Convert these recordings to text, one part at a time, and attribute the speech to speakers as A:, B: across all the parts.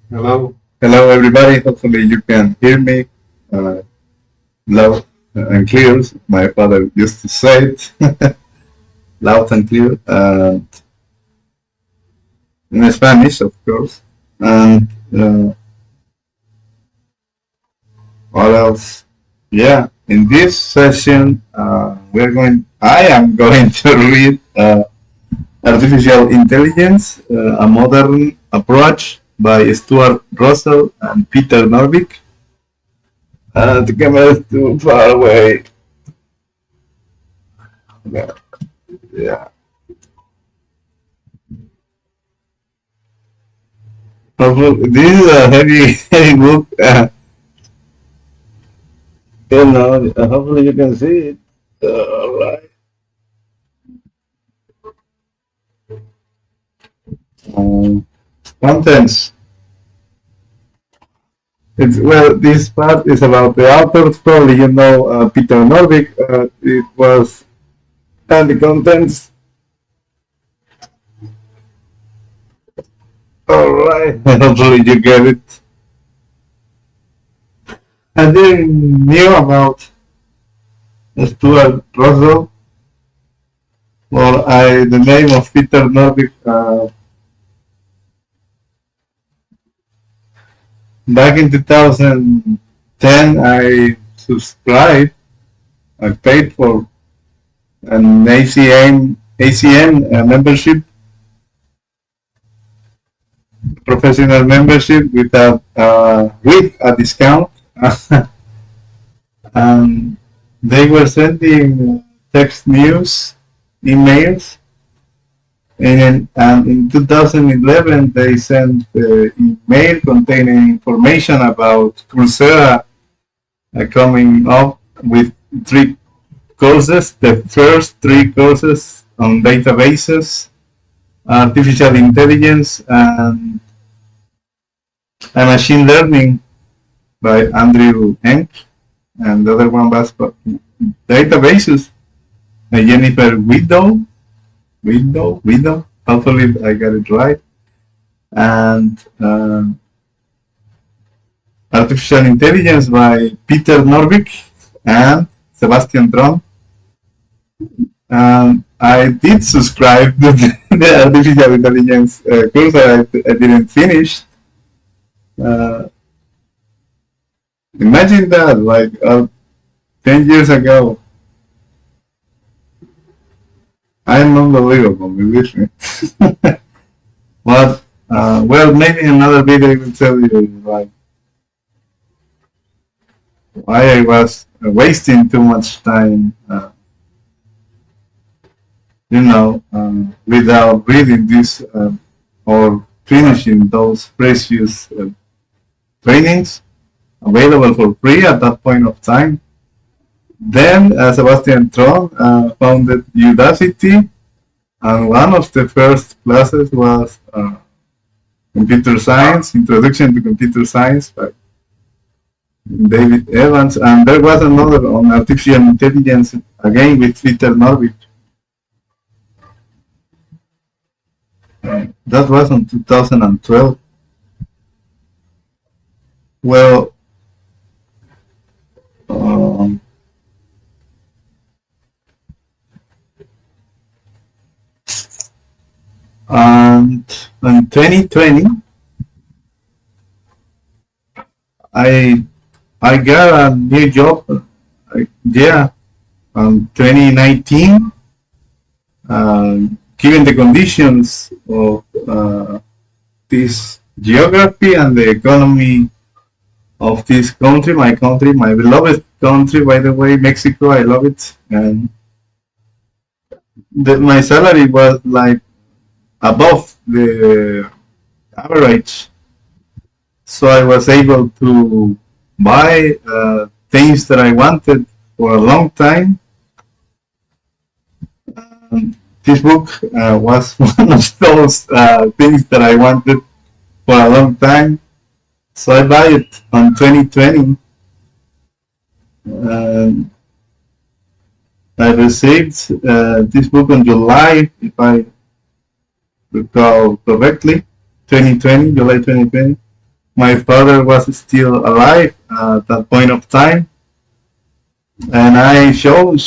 A: Hello. Hello, everybody. Hopefully, you can hear me uh, loud and clear. My father used to say it loud and clear, and in Spanish, of course. And what else? Yeah, in this session, I am going to read Artificial Intelligence, a Modern Approach by Stuart Russell and Peter Norvig. The camera is too far away. Yeah. Yeah. This is a heavy, heavy book. Hopefully you can see it. All right. Contents. This part is about the authors. Probably you know Peter Norvig. It was, and the contents. All right. Hopefully you get it. I didn't knew about Stuart Russell. The name of Peter Norvig. Back in 2010, I subscribed. I paid for an ACM membership, professional membership with a discount. And they were sending text news, emails, and in 2011 they sent email containing information about Coursera coming up with 3 courses. The first 3 courses on databases, artificial intelligence, and machine learning by Andrew Henk, and the other one was databases by Jennifer Widow. Hopefully I got it right. And artificial intelligence by Peter Norvig and Sebastian Tron. I did subscribe to the artificial intelligence course that I didn't finish. Imagine that, like 10 years ago. I am unbelievable, believe me. But, maybe in another video I will tell you, like, why I was wasting too much time, without reading this or finishing those precious trainings available for free at that point of time. Then Sebastian Tron founded Udacity, and one of the first classes was computer science, introduction to computer science by David Evans, and there was another on artificial intelligence again with Peter Norvig. That was in 2012. Well, and in 2020, I got a new job. Yeah, 2019. Given the conditions of this geography and the economy of this country, my beloved country, by the way, Mexico, I love it. And my salary was like above the average, so I was able to buy things that I wanted for a long time. This book was one of those things that I wanted for a long time, so I buy it on 2020, Um, I received this book on July, if I recall correctly, 2020, July 2020. My father was still alive at that point of time, and I showed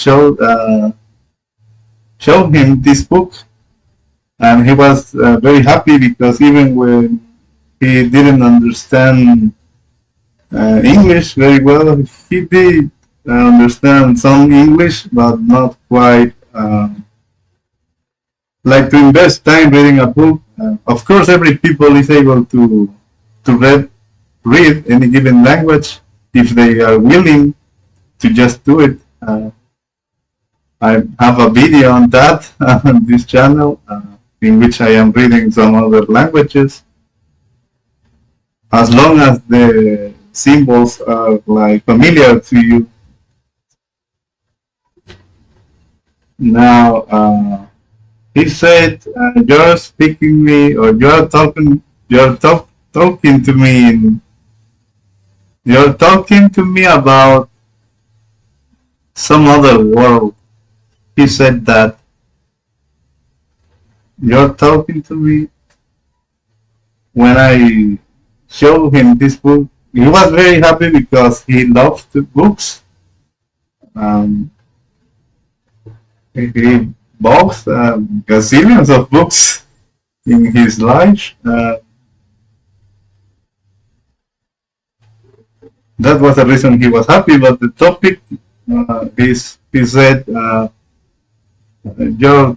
A: him this book, and he was very happy because even when he didn't understand English very well, he did understand some English, but not quite. Like to invest time reading a book. Of course, every people is able to read any given language if they are willing to just do it. I have a video on that on this channel in which I am reading some other languages. As long as the symbols are like familiar to you. Now, he said, "You're speaking me, or talking to me. You're talking to me about some other world." He said that. You're talking to me. When I showed him this book, he was very happy because he loves the books. Um, he bought gazillions of books in his life. That was the reason he was happy. But the topic, he said, you're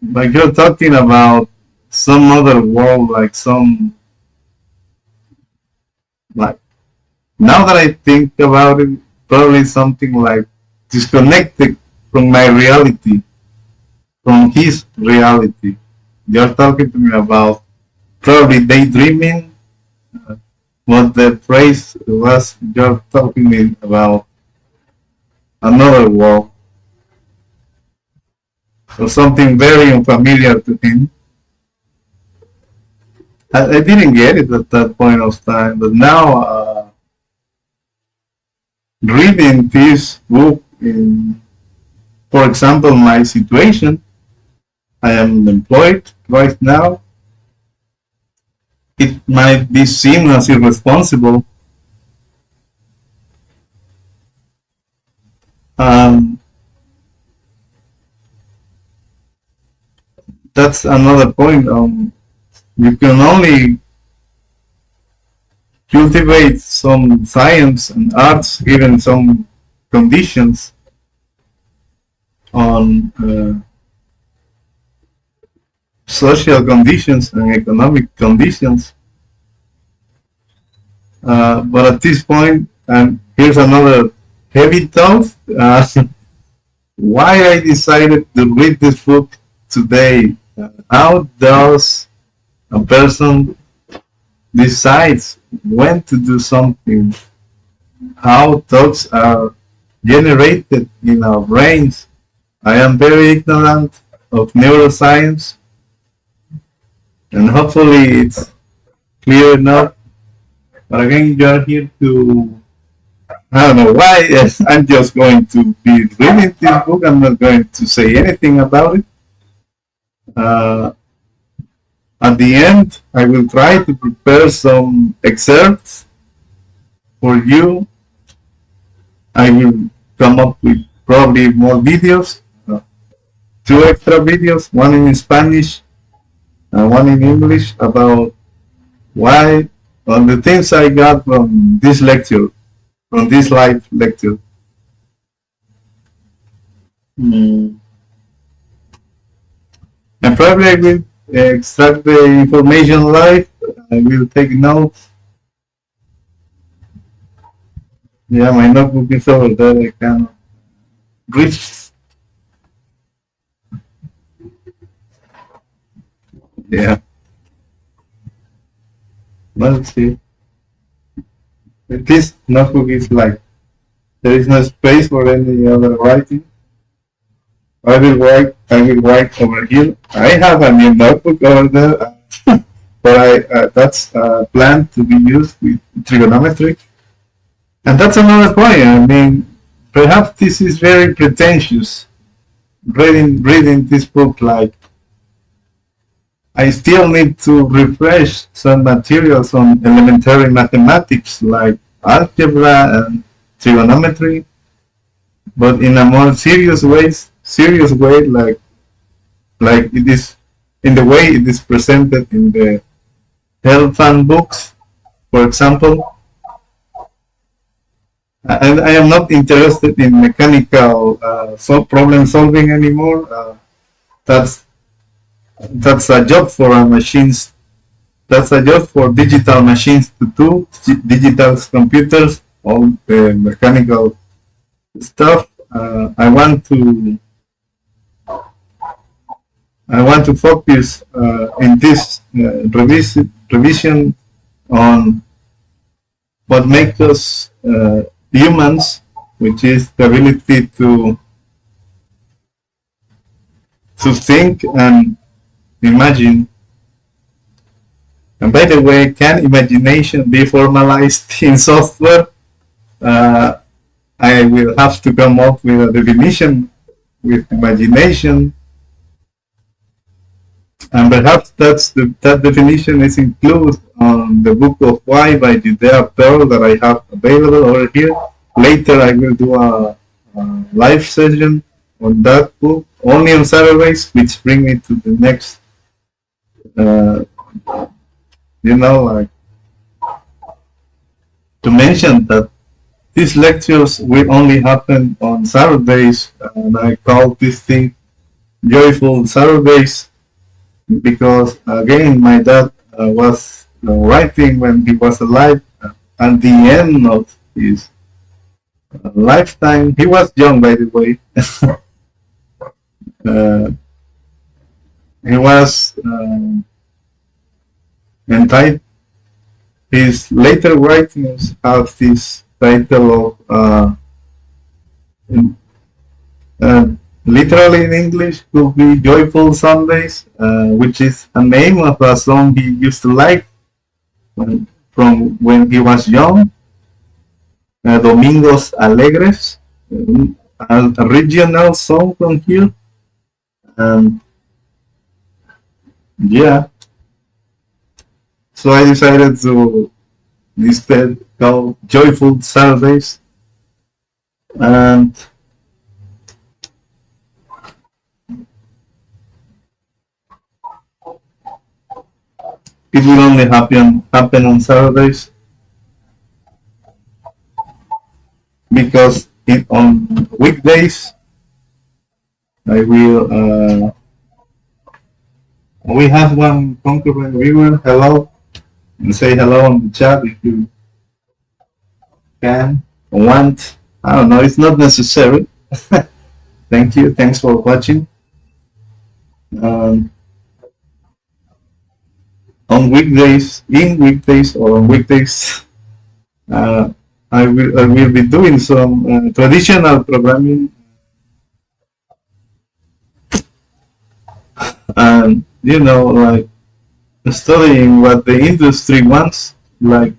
A: you're talking about some other world, like some like. Now that I think about it, probably something like disconnected from my reality, from his reality. You're talking to me about probably daydreaming. What the phrase was, you're talking to me about another world, or something very unfamiliar to him. I didn't get it at that point of time, but now reading this book in, for example, my situation, I am employed right now. It might be seen as irresponsible. That's another point. You can only cultivate some science and arts given some conditions on social conditions and economic conditions. But at this point, and here's another heavy thought, why I decided to read this book today. How does a person decides when to do something? How thoughts are generated in our brains? I am very ignorant of neuroscience, and hopefully it's clear enough. But again, you're here to, I don't know why. Yes, I'm just going to be reading this book. I'm not going to say anything about it. At the end, I will try to prepare some excerpts for you. I will come up with probably more videos, 2 extra videos, one in Spanish and one in English, about why, on the things I got from this lecture, from this live lecture. And probably I will extract the information live. I will take notes. Yeah, my notebook is over there. I can reach. Yeah. Let's see. This notebook is like, there is no space for any other writing. I will write over here. I have a new notebook over there, but that's planned to be used with trigonometry. And that's another point. I mean, perhaps this is very pretentious. Reading this book, like I still need to refresh some materials on elementary mathematics, like algebra and trigonometry, but in a more serious way, like it is in the way it is presented in the health fund books, for example. And I am not interested in mechanical problem solving anymore. That's a job for machines. That's a job for digital machines to do. Digital computers, all the mechanical stuff. I want to focus in this revision on what makes us humans, which is the ability to think and imagine. And by the way, can imagination be formalized in software? I will have to come up with a definition with imagination, and perhaps that definition is included on the book of Why by Judea Pearl that I have available over here. Later I will do a live session on that book, only on Saturdays, which bring me to the next, like to mention that these lectures will only happen on Saturdays, and I call this thing Joyful Saturdays, because again my dad was writing when he was alive. At the end of his lifetime, he was young, by the way. He was entitled. His later writings have this title of literally in English could be Joyful Sundays, which is a name of a song he used to like from when he was young. Domingos Alegres, a regional song from here. And yeah, so I decided to instead call Joyful Saturdays. And it will only happen on Saturdays, because on weekdays I will. We have one concurrent viewer. Hello, and say hello on the chat if you can or want. I don't know. It's not necessary. Thank you. Thanks for watching. On weekdays, or on weekdays, I will be doing some traditional programming, and like studying what the industry wants, like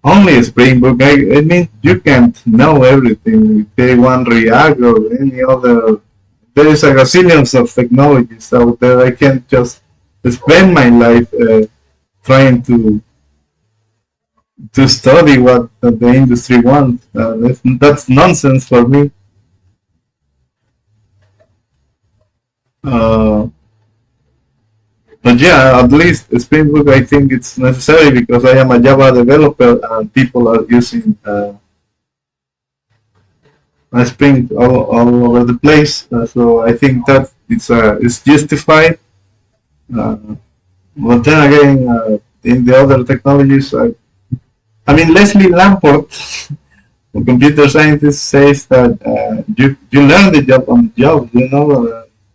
A: only Spring Book. I mean, you can't know everything with K1 React or any other. There is a gazillions of technologies out there. I can't just spend my life trying to study what the industry wants. That's nonsense for me. But yeah, at least Spring Boot, I think it's necessary because I am a Java developer and people are using Spring all over the place. So I think that it's justified. But then again, in the other technologies, I mean, Leslie Lamport, a computer scientist, says that you learn the job on the job,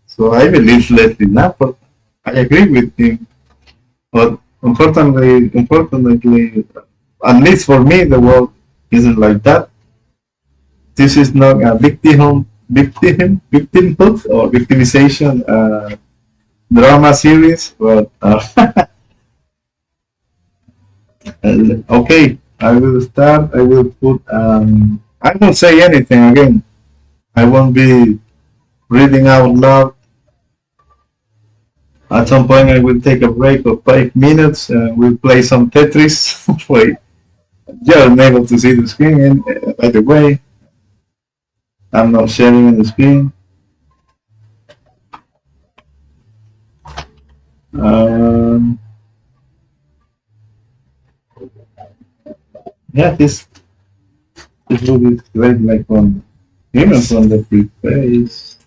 A: so I believe Leslie Lamport. I agree with him. But unfortunately, at least for me, the world isn't like that. This is not a victimhood or victimization drama series, but okay, I will start. I will put I won't say anything again. I won't be reading out loud. At some point, I will take a break of 5 minutes. We'll play some Tetris. For you're unable to see the screen. And by the way, I'm not sharing the screen. Um, yeah, this will be great, like on even from the preface.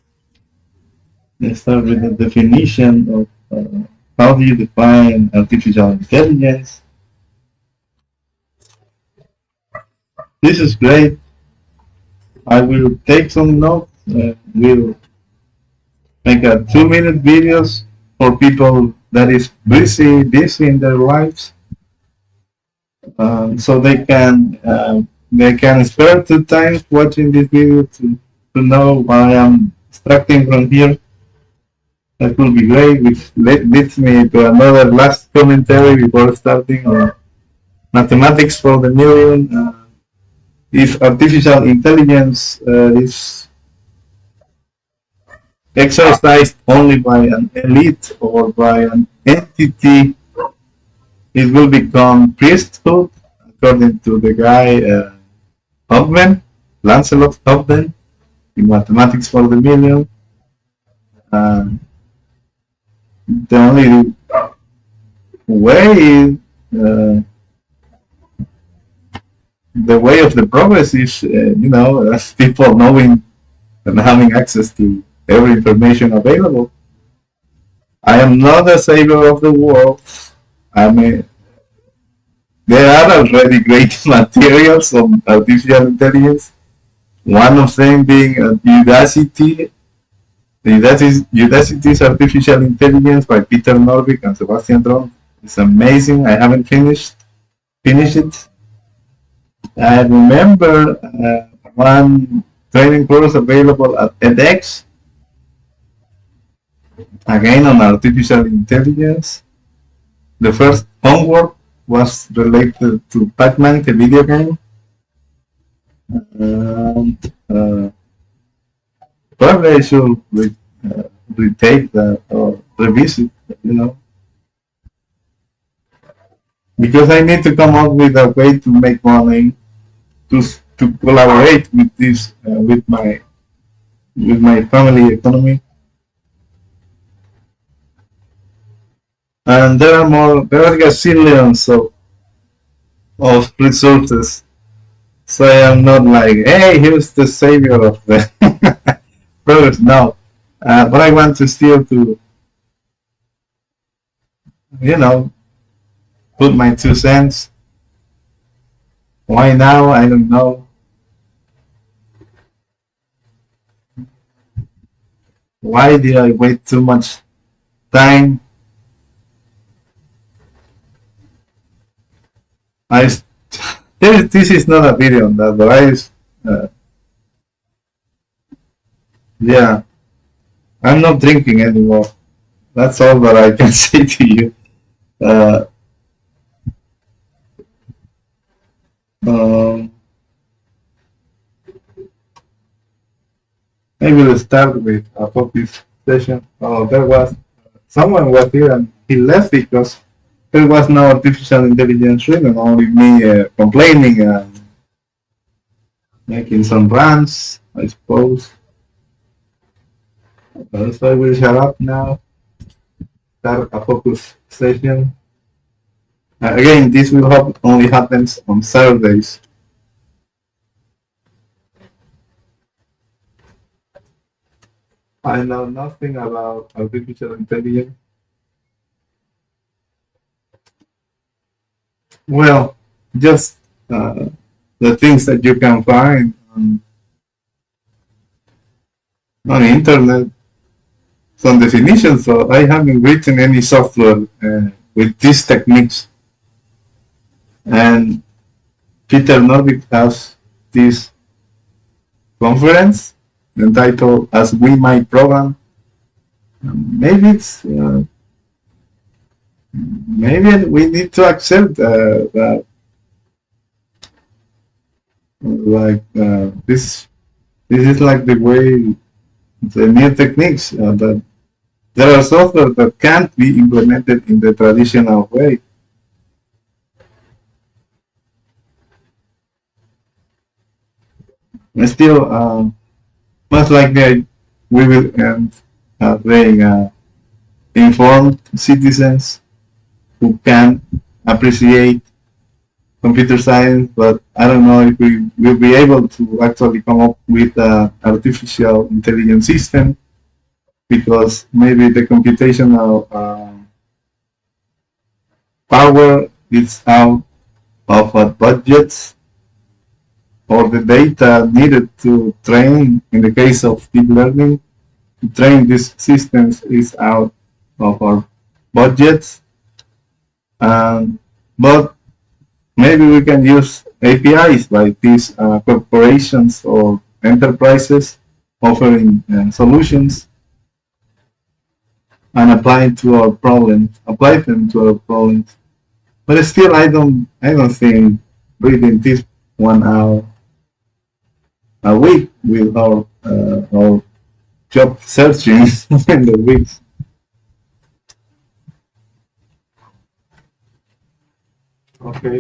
A: Let's start with the definition of how do you define artificial intelligence. This is great. I will take some notes. We'll make a 2-minute videos for people that is busy in their lives, so they can spare 2 times watching this video to know why I'm extracting from here. That will be great, which leads me to another last commentary before starting on mathematics for the million. If artificial intelligence is exercised only by an elite or by an entity, it will become priesthood, according to the guy Hobben, Lancelot Hobben, in Mathematics for the Million. The only way, the way of the progress is, as people knowing and having access to every information available. I am not a savior of the world. I mean, there are already great materials on artificial intelligence. One of them being Udacity. Udacity's Artificial Intelligence by Peter Norvig and Sebastian Tron. It's amazing. I haven't finished it. I remember one training course available at edX, again on artificial intelligence. The first homework was related to Pac-Man, the video game. And probably I should retake that or revisit, because I need to come up with a way to make money to collaborate with this with my family economy. And there are gazillions of resources. So I am not like, hey, here's the savior of the brothers. No, but I want to still to, put my 2 cents. Why now? I don't know. Why did I wait too much time? This is not a video on that, but yeah, I'm not drinking anymore. That's all that I can say to you. Maybe we'll start with a focus session. Oh, someone was here and he left because there was no artificial intelligence written, only me complaining and making some rants, I suppose. So I will shut up now, start a focus session. Again, this will only happens on Saturdays. I know nothing about artificial intelligence. Well, just the things that you can find on the internet, some definitions. So I haven't written any software with these techniques. And Peter Norvig has this conference entitled "As We Might Program." Maybe maybe we need to accept that Like this is like the way the new techniques that there are software that can't be implemented in the traditional way. And still, most likely we will end being informed citizens who can appreciate computer science, but I don't know if we will be able to actually come up with an artificial intelligence system because maybe the computational power is out of budgets or the data needed to train, in the case of deep learning, to train these systems is out of our budgets. But maybe we can use APIs by these corporations or enterprises offering solutions and apply them to our problems. But still, I don't think reading this 1 hour a week with our job searching in the weeks. Okay,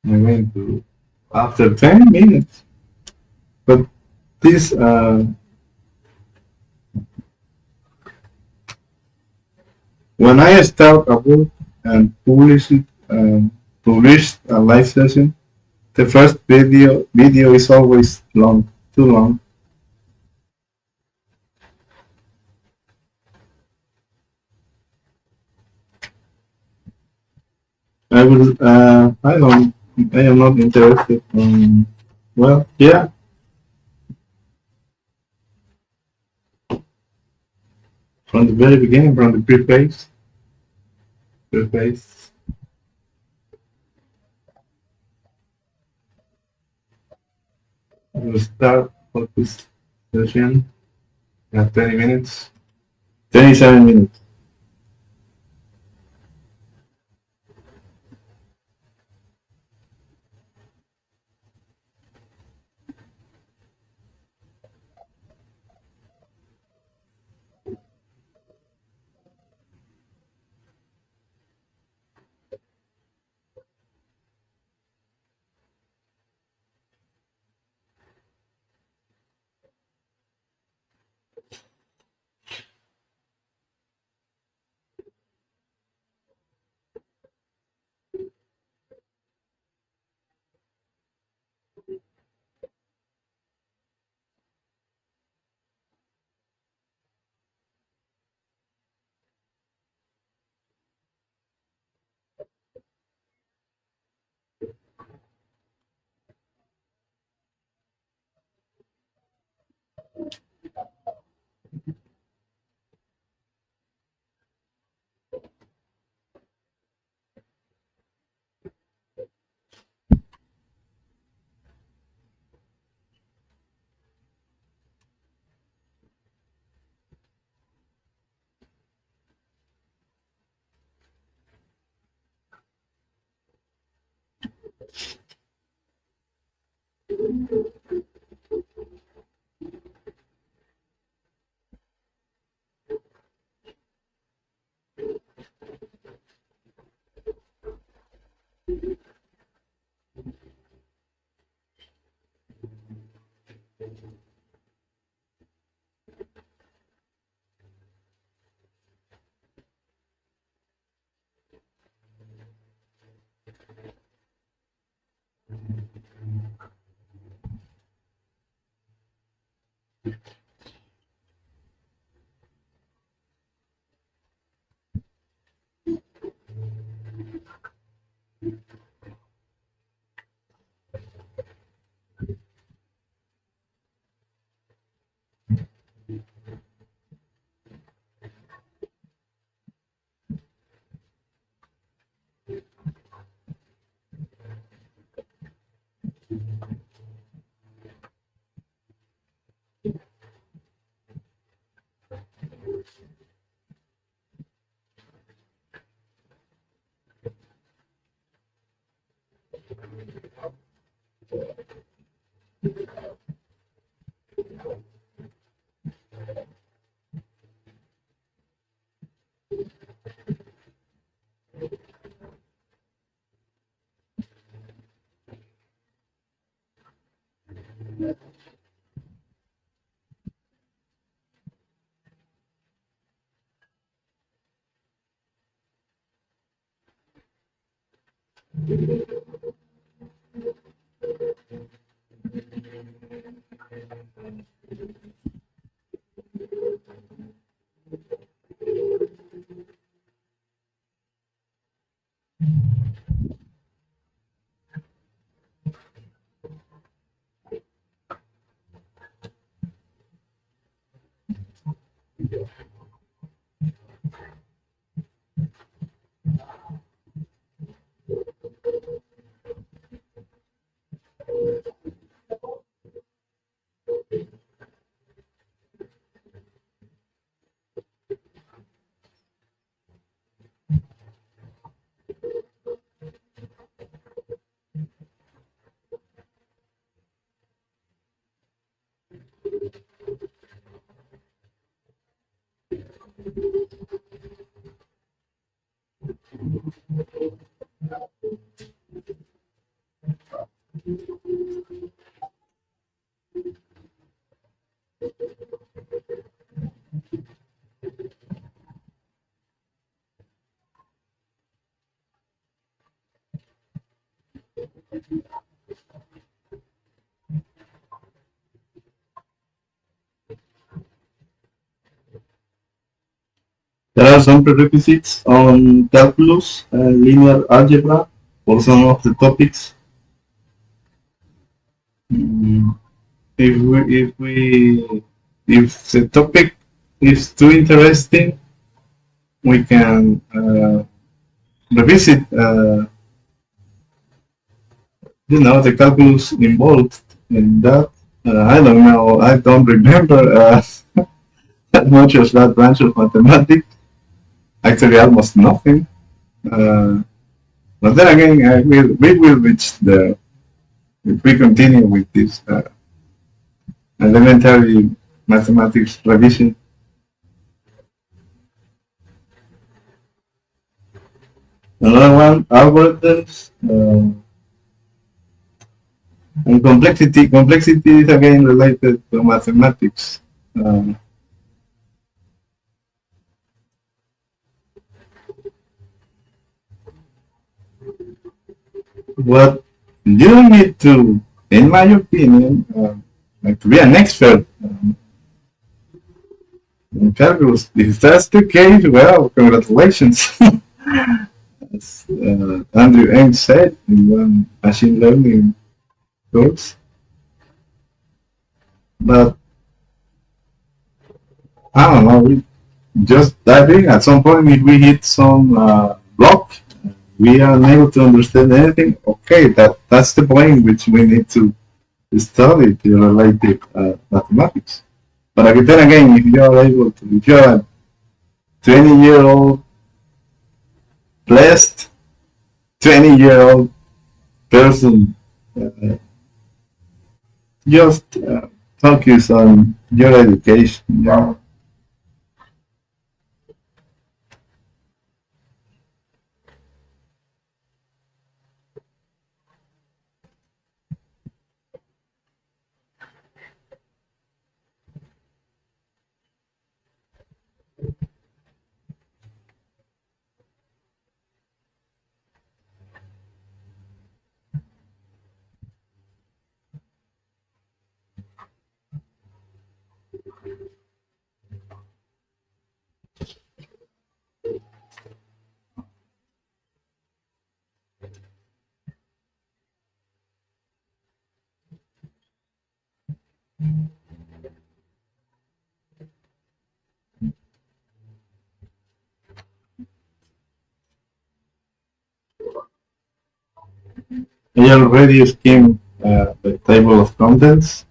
A: I'm going to after 10 minutes. But this when I start a book and published a live session, the first video is always long, too long. I will. I don't. I am not interested. Well, yeah, from the very beginning, from the preface. I will start focus session at 20 minutes. 27 minutes. There are some prerequisites on calculus and linear algebra for some of the topics. Mm, if the topic is too interesting, we can revisit, the calculus involved in that. I don't know. I don't remember that much of that branch of mathematics. Actually, almost nothing. But then again, we will reach the if we continue with this elementary mathematics revision. Another one, algorithms and complexity. Complexity is again related to mathematics. Uh, what you don't need to, in my opinion, like to be an expert in calculus. If that's the case, well, congratulations. As Andrew Ng said in one machine learning course. But I don't know, we just diving at some point if we hit some block, we are unable to understand anything. Okay, that's the point which we need to study the related mathematics. But then again, if you are able to, if you are a 20-year-old blessed 20-year-old person, just focus on your education. I already skimmed the table of contents.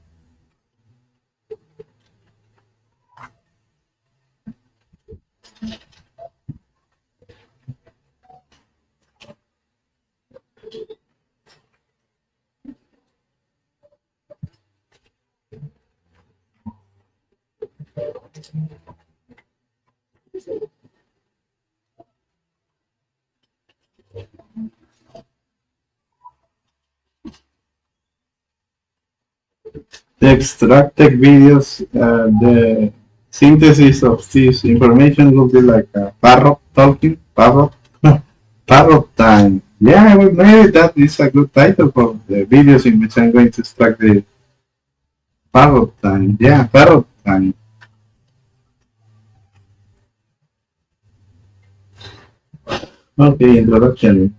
A: The extracted videos, the synthesis of this information will be like a parrot talking, parrot, parrot time. Yeah, well, maybe that is a good title for the videos in which I'm going to start the parrot time. Yeah, parrot time. Okay, introduction.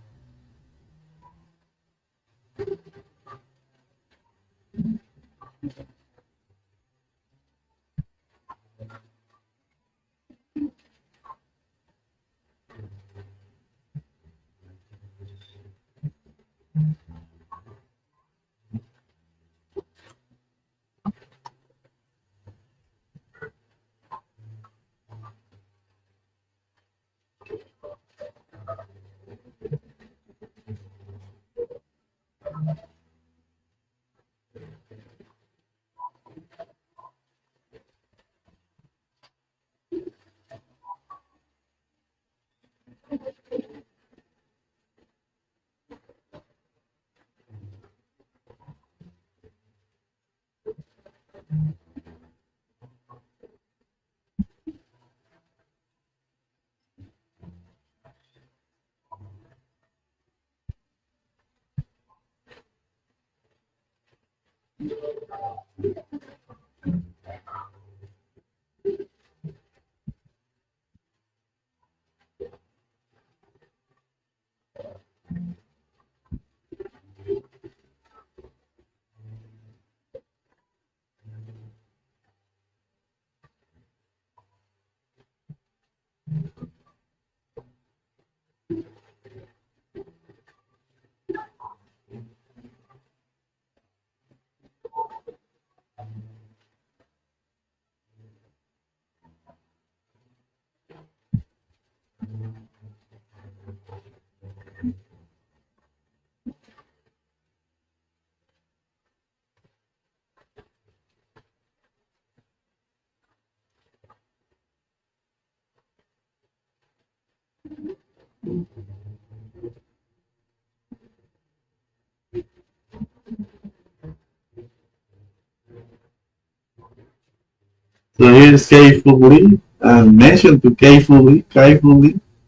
A: So here's K-Fully, and mention to K-Fully,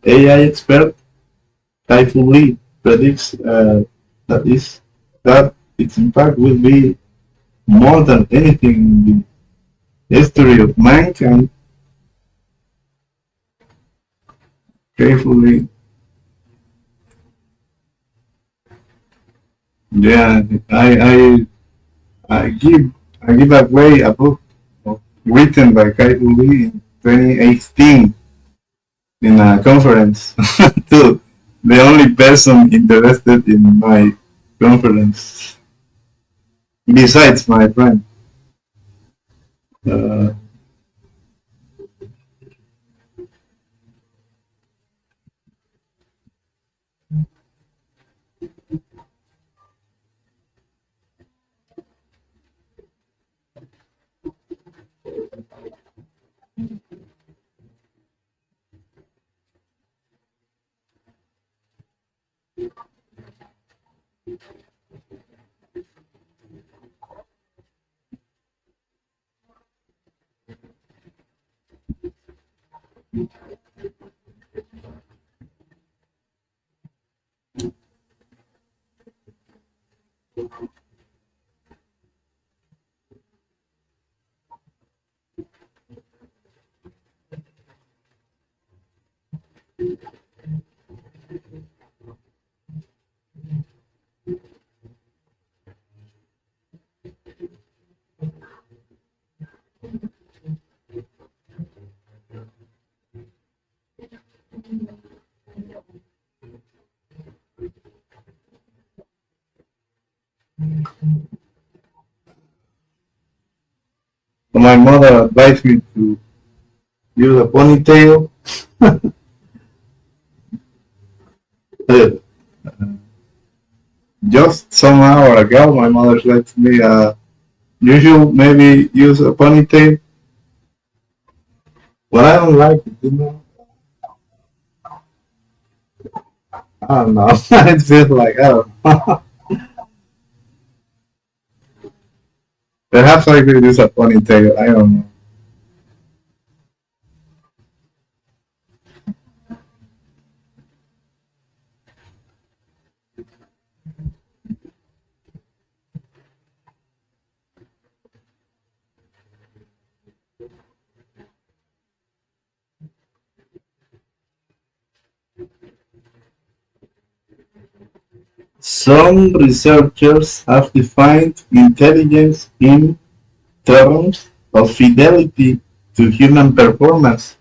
A: AI expert, K-Fully predicts that is that its impact will be more than anything in the history of mankind. K-Fully, yeah, I, I give I give away a book written by K-Fully in 2018 in a conference to the only person interested in my conference besides my friend. Uh, my mother advised me to use a ponytail. Uh, just some hour ago, my mother said to me, "You should maybe use a ponytail." But I don't like it. I don't know. It feels like I don't know. Perhaps I could use a ponytail. I don't know. Some researchers have defined intelligence in terms of fidelity to human performance.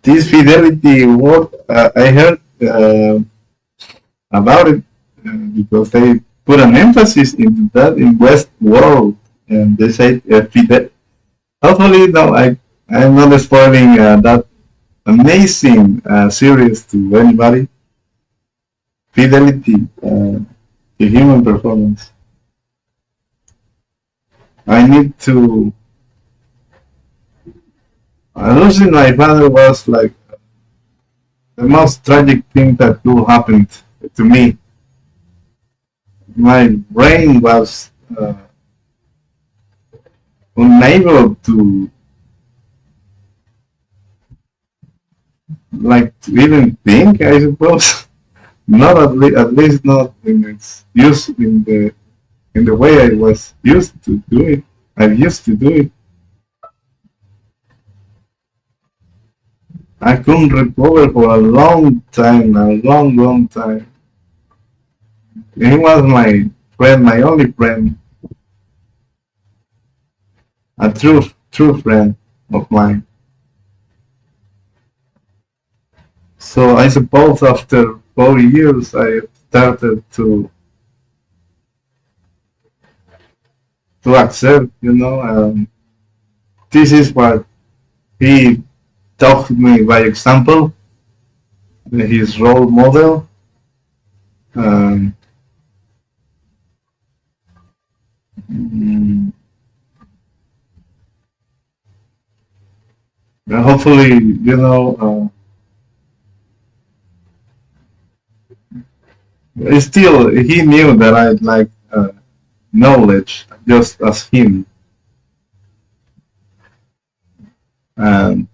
A: This fidelity word, I heard about it because they put an emphasis in that in West world, and they say hopefully, no, I'm not spoiling that amazing series to anybody. Fidelity to human performance. I need to. Losing my father was like the most tragic thing that could happen to me. My brain was unable to to even think. I suppose not at least not in its use in the way I was used to do it. I used to do it. I couldn't recover for a long time, a long time. He was my friend, my only friend, a true friend of mine. So I suppose after 4 years, I started to accept. This is what he taught me by example, his role model. Um, mm, hopefully, still he knew that I like knowledge just as him, and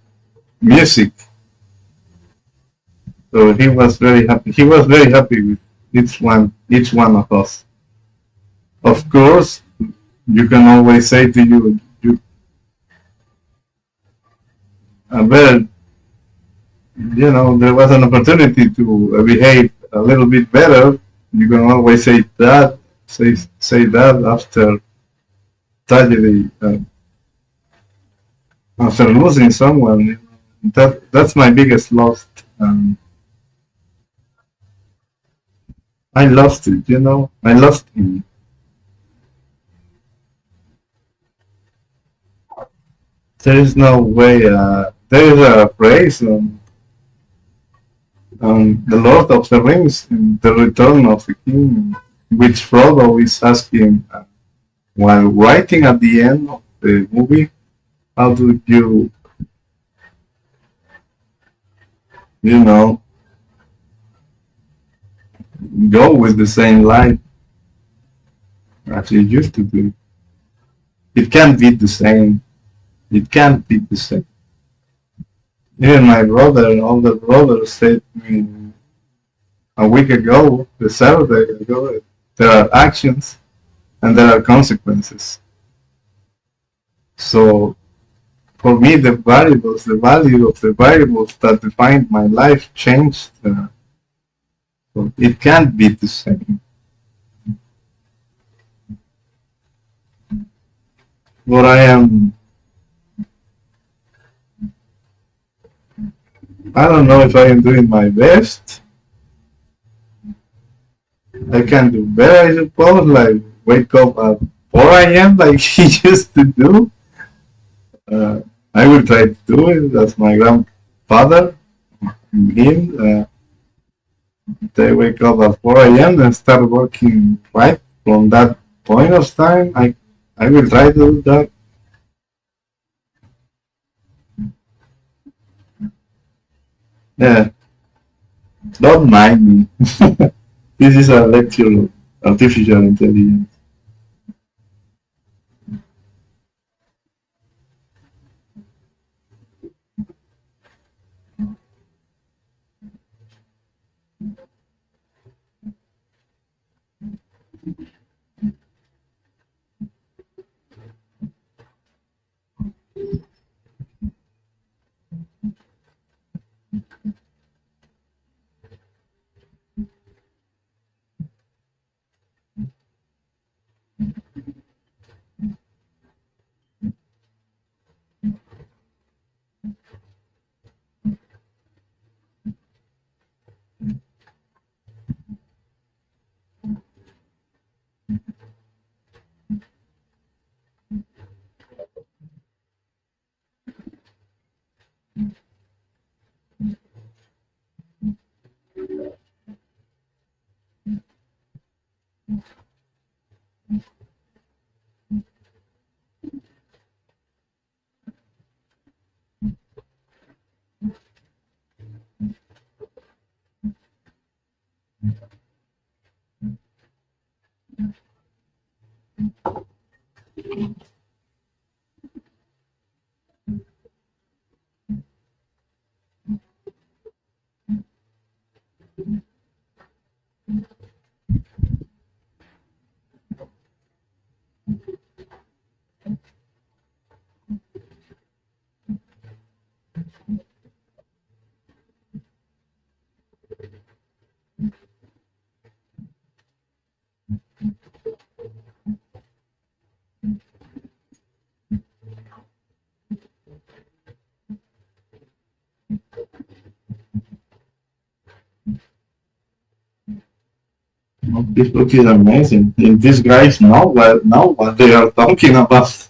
A: music. So he was very happy. He was very happy with each one of us. Of course, you can always say to you better, there was an opportunity to behave a little bit better. You can always say that after tragedy, after losing someone. That's my biggest loss. Um, I lost it. I lost him. There is no way. There is a phrase on the Lord of the Rings in the Return of the King, which Frodo is asking while writing at the end of the movie. How do you know, go with the same light as you used to do? It can't be the same. It can't be the same. Even my brother, older brother, said to me a week ago, the Saturday ago, there are actions and there are consequences. So for me, the value of the variables that defined my life changed. So it can't be the same. But I don't know if I am doing my best. I can do better, I suppose, like wake up at 4 a.m. like he used to do. Uh, I will try to do it as my grandfather, him. They wake up at 4 a.m. and start working right from that point of time. I will try to do that. Yeah, don't mind me. This is a lecture of artificial intelligence. Oh, this book is amazing. And these guys know what they are talking about.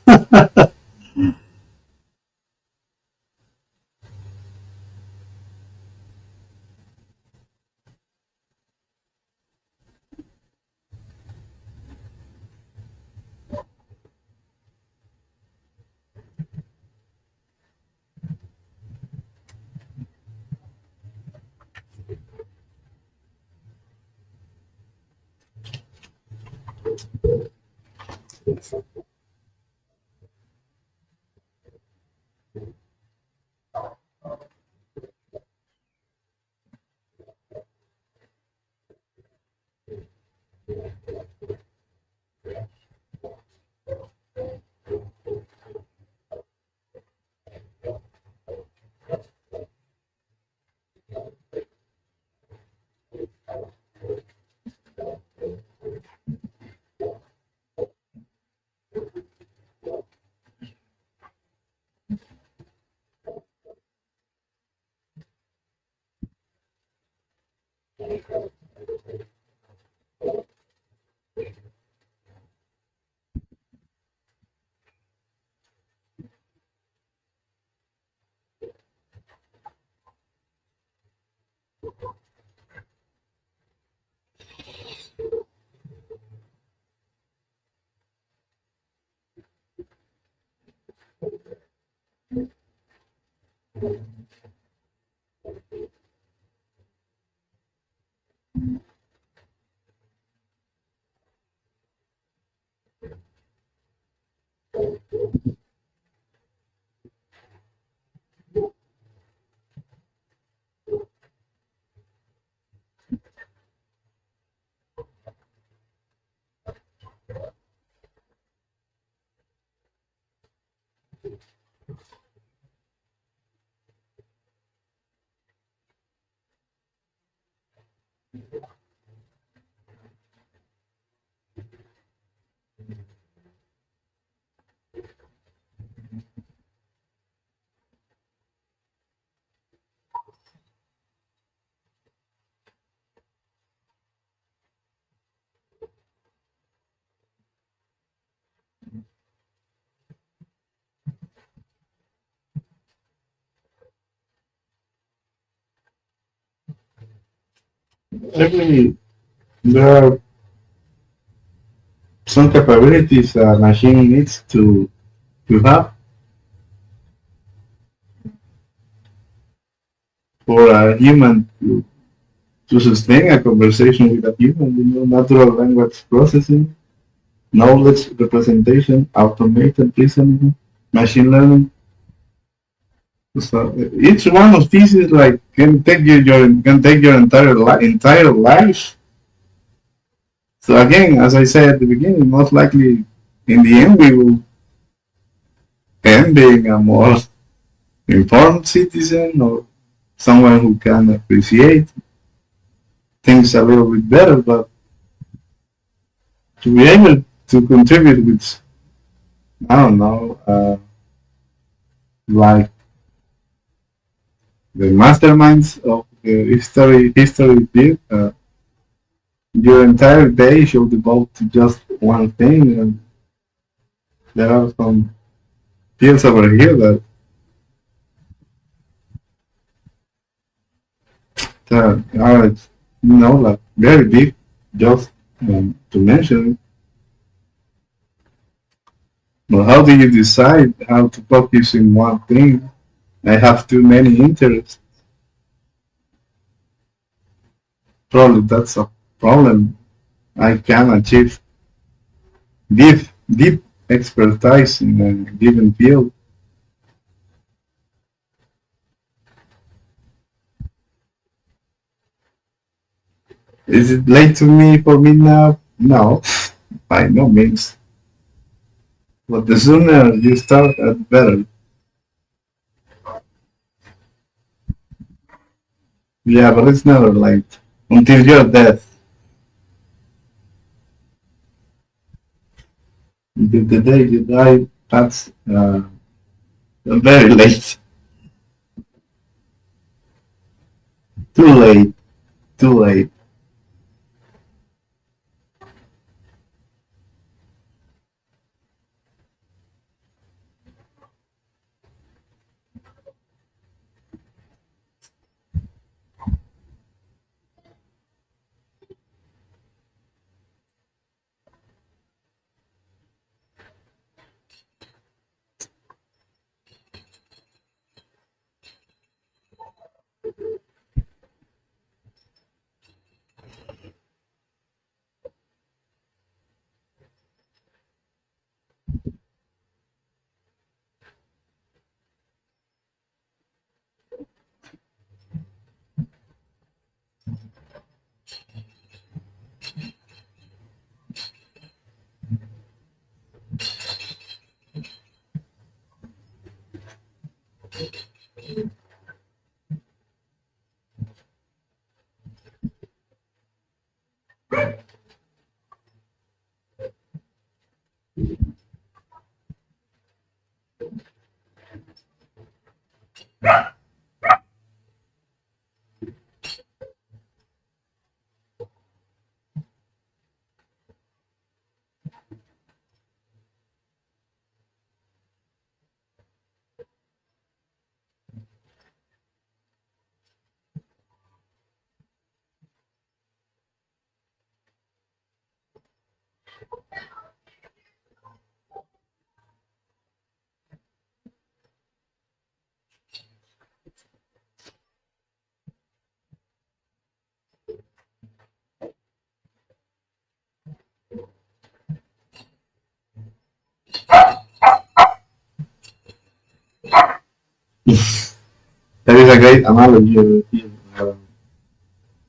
A: Every there are some capabilities a machine needs to have for a human to sustain a conversation with a human. Natural language processing, knowledge representation, automated reasoning, machine learning. So each one of these is like can take your entire life. So again, as I said at the beginning, most likely in the end we will end being a more informed citizen or someone who can appreciate things a little bit better. But to be able to contribute with, I don't know, like the masterminds of the history did. Your entire day should devote to just one thing, and there are some fields over here that are, like very deep. Just to mention, but how do you decide how to focus in one thing? I have too many interests. Probably that's a problem. I can achieve deep expertise in a given field. Is it late to me for me now? No, by no means. But the sooner you start, the better. Yeah, but it's never late. Until you're dead. The day you die, that's very late. Too late. Too late. That is a great analogy of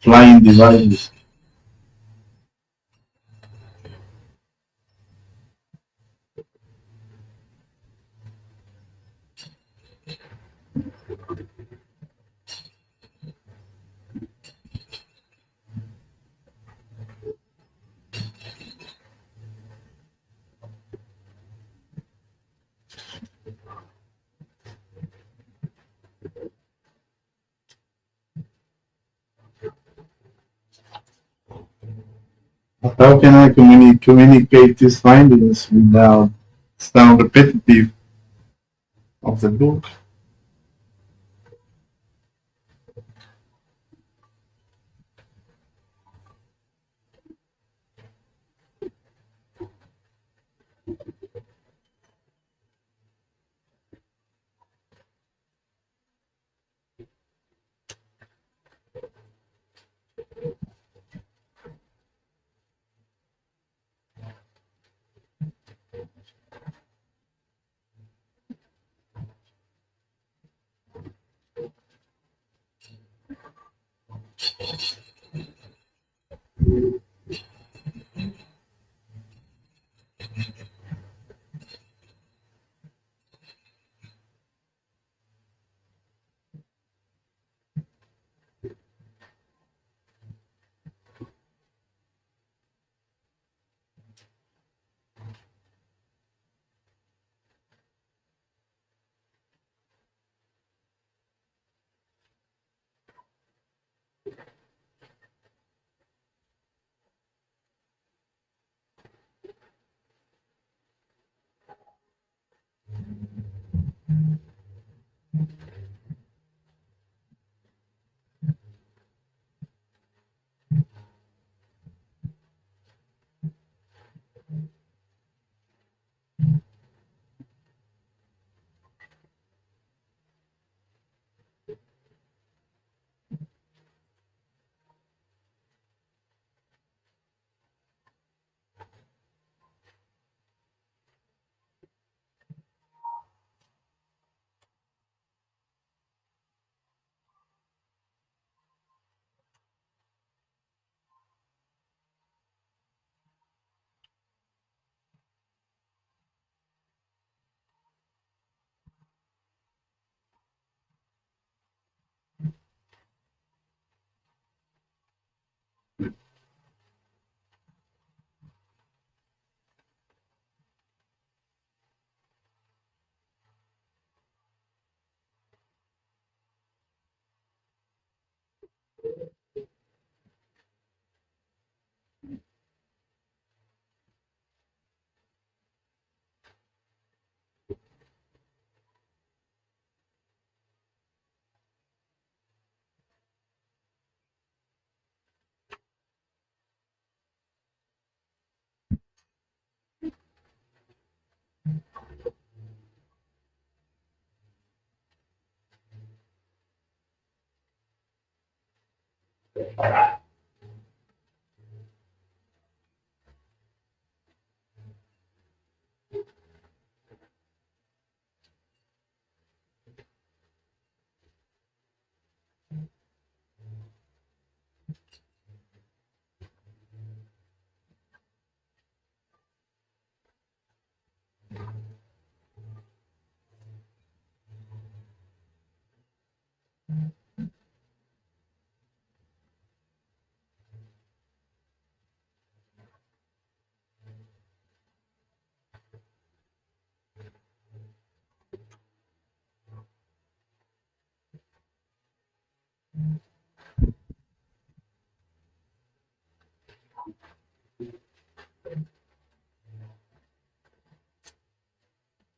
A: flying devices. How can I communicate these findings without sound repetitive of the book?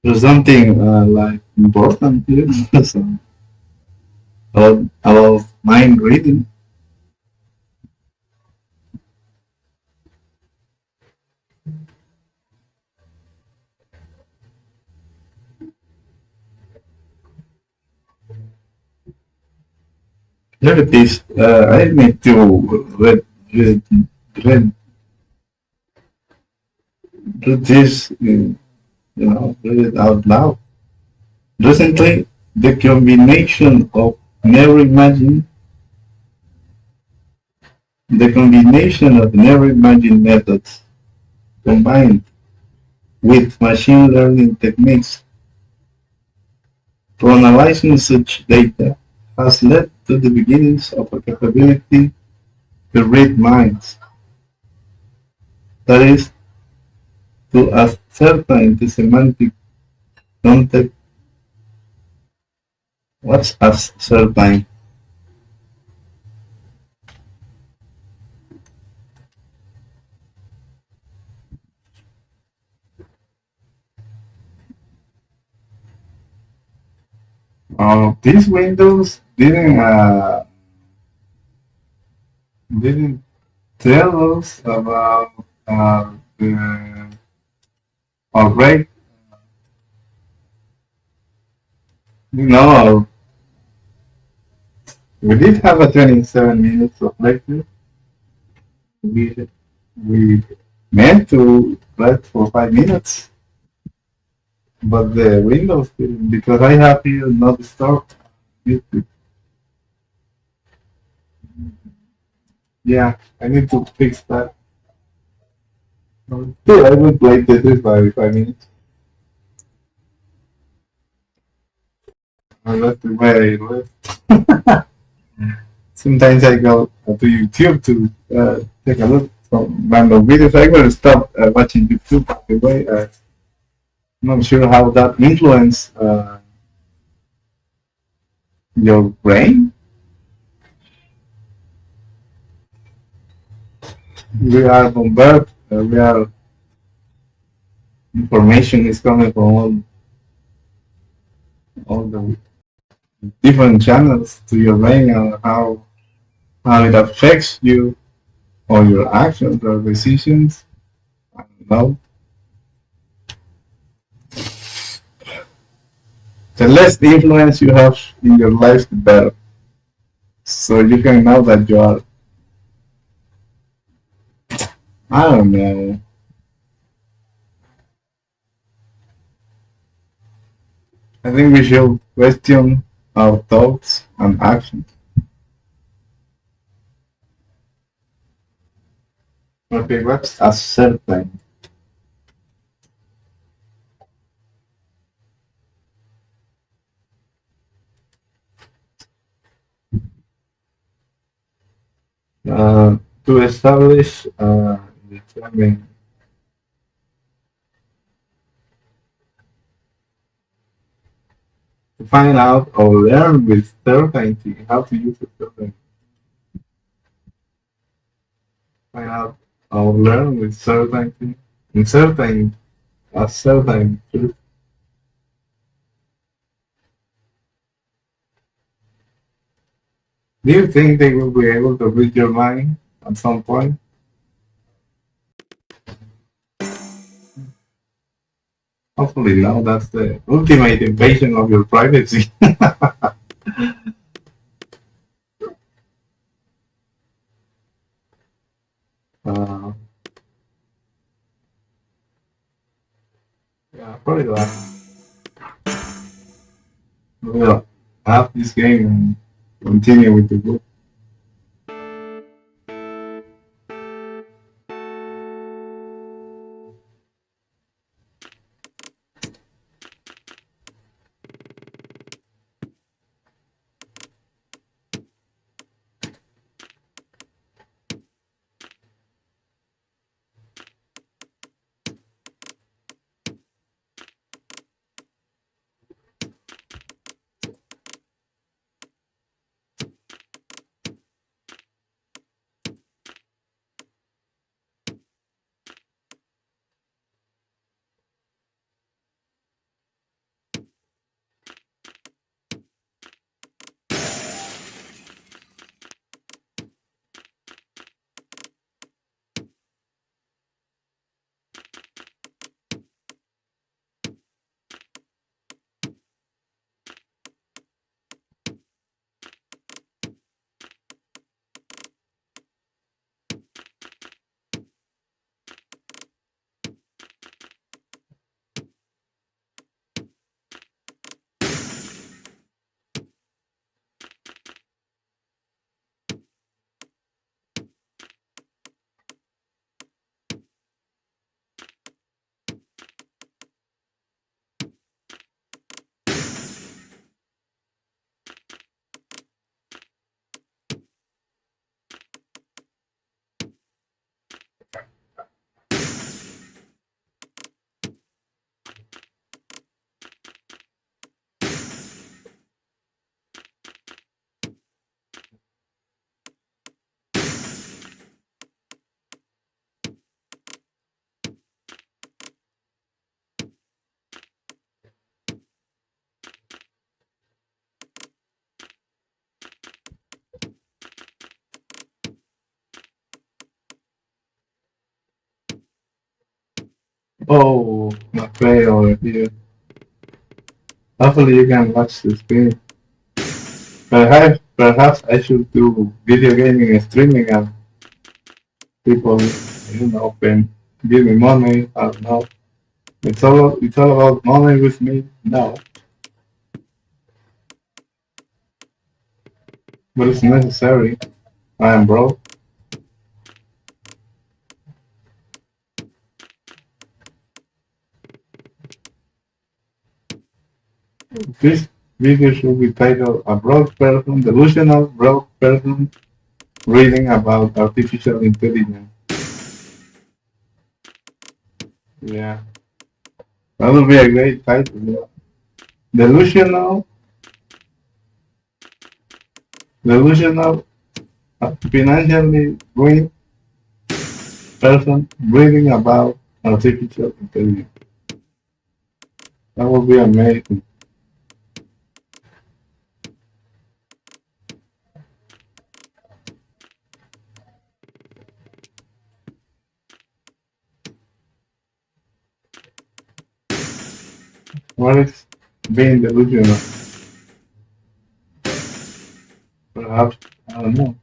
A: There's something like important here so, about mind reading. Look at this. I need to read, read, read this, read it out loud. Recently, the never imagined methods combined with machine learning techniques for analyzing such data has led to the beginnings of a capability to read minds, that is, to ascertain the semantic context. What's ascertain? These windows didn't tell us about the array. No, we did have a 27 minutes of lecture. We we meant to write for 5 minutes, but the Windows didn't because I have here not stopped. Yeah, I need to fix that. Still, I would play Tetris by 5 minutes. That's the way I live. Sometimes I go to YouTube to take a look from random videos. I will stop watching YouTube by the way. I'm not sure how that influence your brain. We are bombarded. We are information is coming from all the different channels to your brain and how it affects you or your actions or decisions. I don't know. The less influence you have in your life, the better. So you can know that you are. I don't know. I think we should question our thoughts and actions. Okay, what's a certain? To establish, determine, to find out or learn with certainty how to use a certain. Find out or learn with certainty, and certain, a certain truth. Do you think they will be able to read your mind at some point? Hopefully, no. That's the ultimate invasion of your privacy. probably like we'll have this game and continue with the book. Oh, my play over here. Hopefully you can watch this game. Perhaps I should do video gaming and streaming and people, can give me money. I don't know. It's all about money with me now, but it's necessary. I am broke. This video should be titled "A Broke Person, Delusional Broke Person Reading About Artificial Intelligence." Yeah, that would be a great title. Yeah. Delusional, delusional, financially ruined person reading about artificial intelligence. That would be amazing. What is being delusional? Perhaps, I don't know.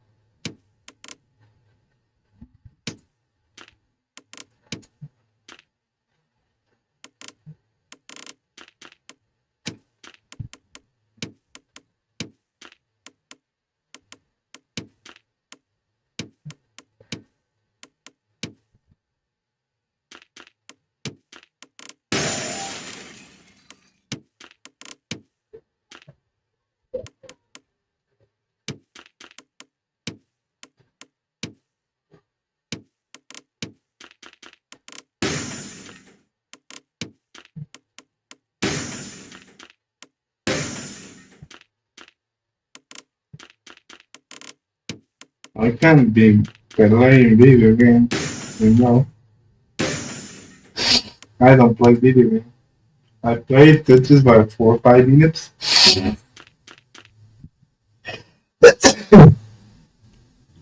A: I can't be playing video games, I don't play video games. I played Tetris by 4 or 5 minutes.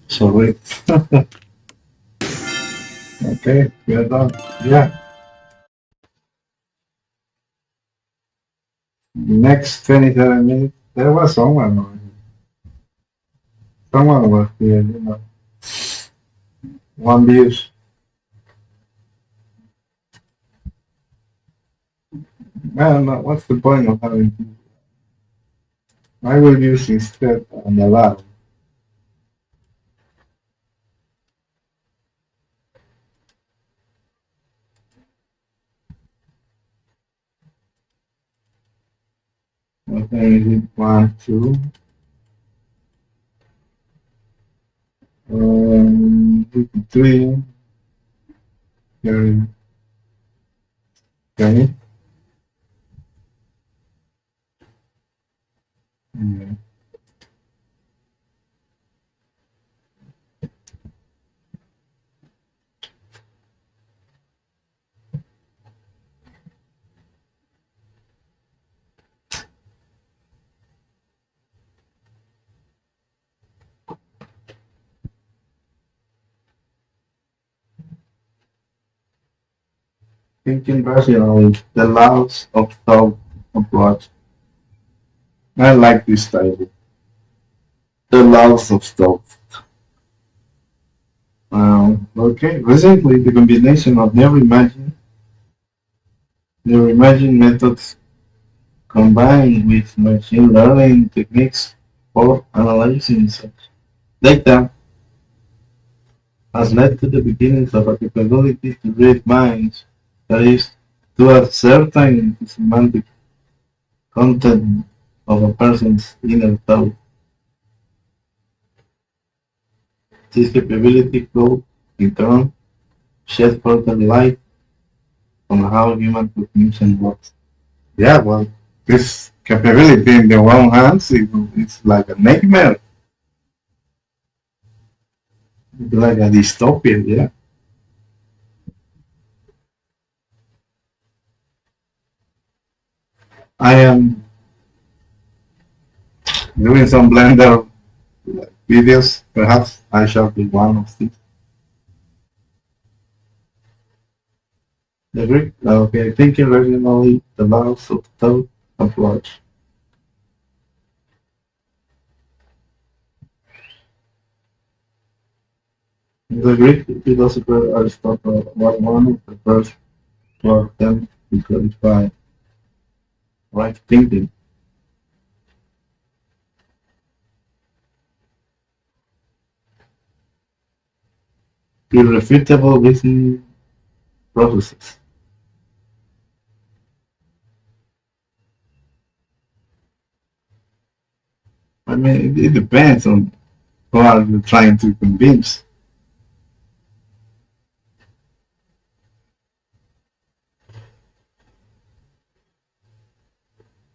A: Sorry. Okay, we are done. Yeah. Next 27 minutes, there was someone over here. Someone was here. One views. Man, what's the point of having two? I will use instead an alarm. Okay, is it one, two? Three. Okay, okay. Yeah. Thinking rationally, the laws of thought approach. I like this title. The laws of thought. Okay, recently the combination of neuroimaging methods combined with machine learning techniques for analyzing such data has led to the beginnings of a capability to read minds, that is, to ascertain the semantic content of a person's inner thought. This capability could, in turn, shed further light on how human cognition works. Yeah, well, this capability in the wrong hands, it's like a nightmare. It's like a dystopia, yeah. I am doing some Blender videos. Perhaps I shall be one of these. Agree? Okay, thinking regionally, the laws of thought approach. The Greek philosopher Aristotle was one of the first to attempt to clarify right thinking. Irrefutable reasoning processes. I mean, it depends on who are you trying to convince.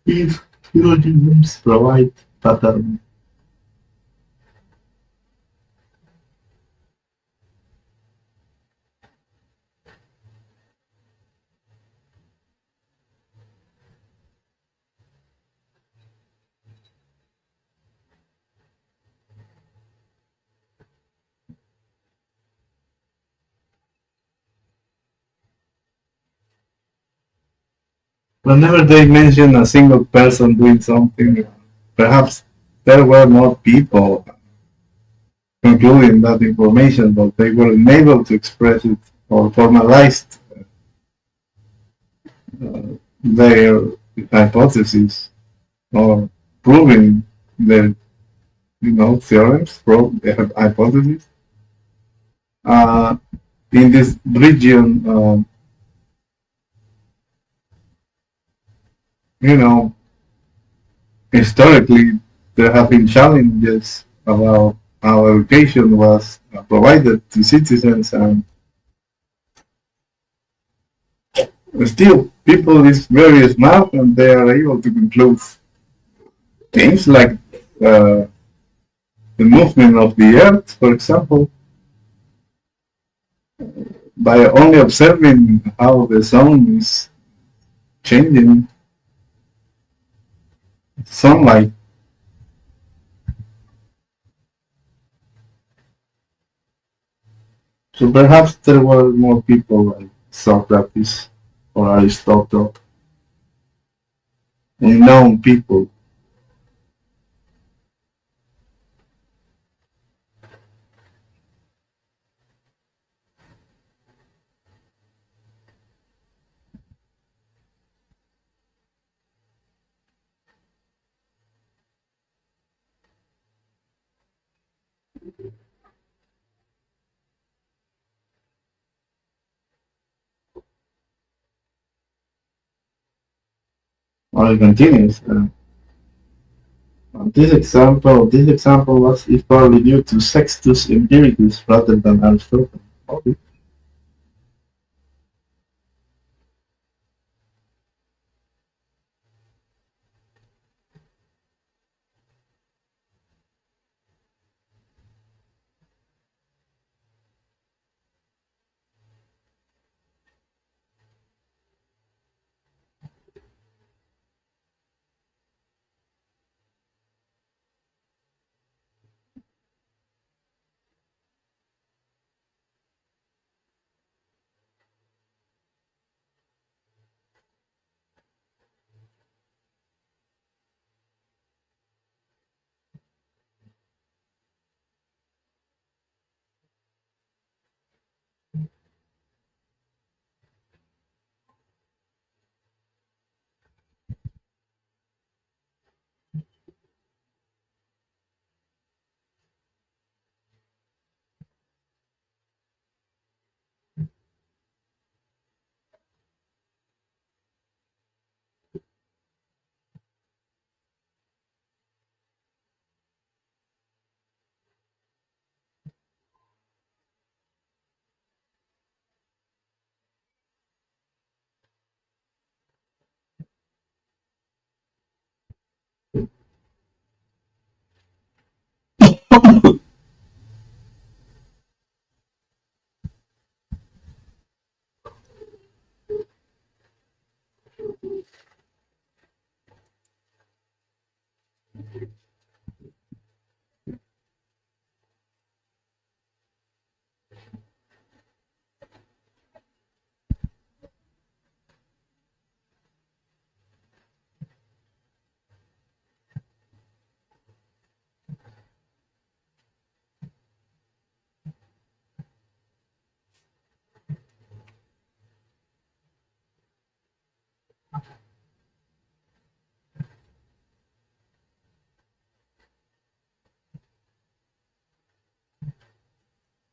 A: If syllogisms provide pattern, whenever they mention a single person doing something, perhaps there were more people concluding that information, but they were unable to express it or formalized their hypothesis or proving their theorems, prove their hypothesis. Uh, in this region, you know, historically, there have been challenges about how education was provided to citizens, and still, people is very smart and they are able to conclude things like uh, the movement of the earth, for example, by only observing how the sun is changing sunlight. So perhaps there were more people like Socrates or Aristotle, unknown people. Or it continues. This example was is probably due to Sextus Empiricus rather than Aristotle. Okay.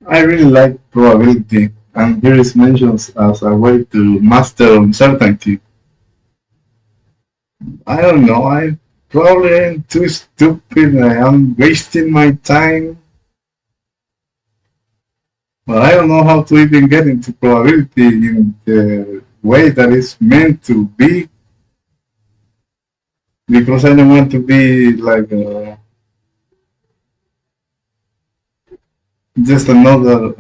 A: I really like probability, and here is mentioned as a way to master uncertainty. I don't know. I probably am too stupid. I am wasting my time. But I don't know how to even get into probability in the way that it's meant to be because I don't want to be like just another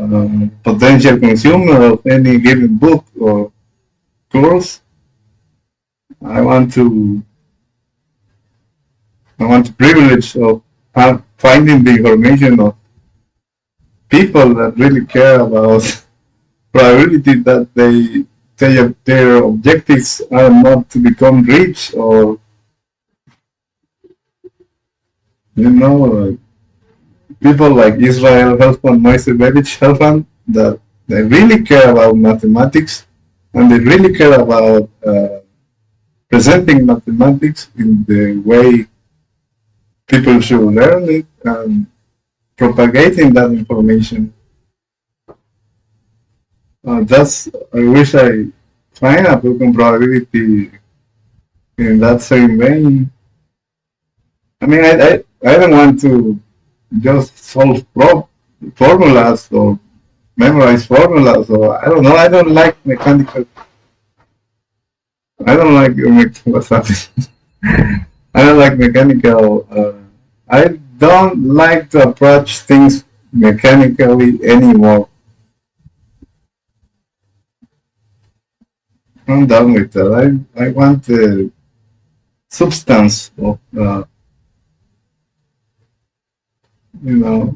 A: potential consumer of any given book or course. I want to I want the privilege of finding the information of people that really care about probability that their objectives are not to become rich or like people like Israel Helfman, Moisevich Helfman that they really care about mathematics and they really care about presenting mathematics in the way people should learn it and propagating that information. I wish I find a book on probability in that same vein. I mean, I don't want to just solve formulas or memorize formulas or I don't know. I don't like mechanical. I don't like what's happening. I don't like mechanical. I don't like to approach things mechanically anymore. I'm done with that. I want the substance of you know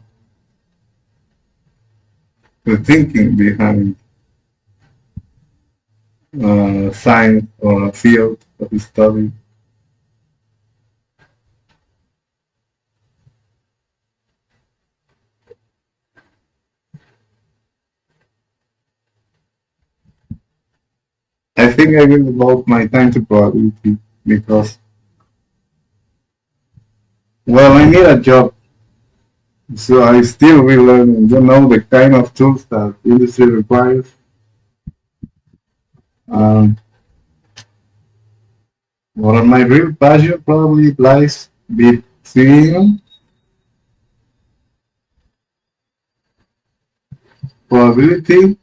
A: the thinking behind science or a field of study. I think I will devote my time to probability because, well, I need a job So I still will learn, the kind of tools that industry requires. Um, what my real passion probably lies between probability,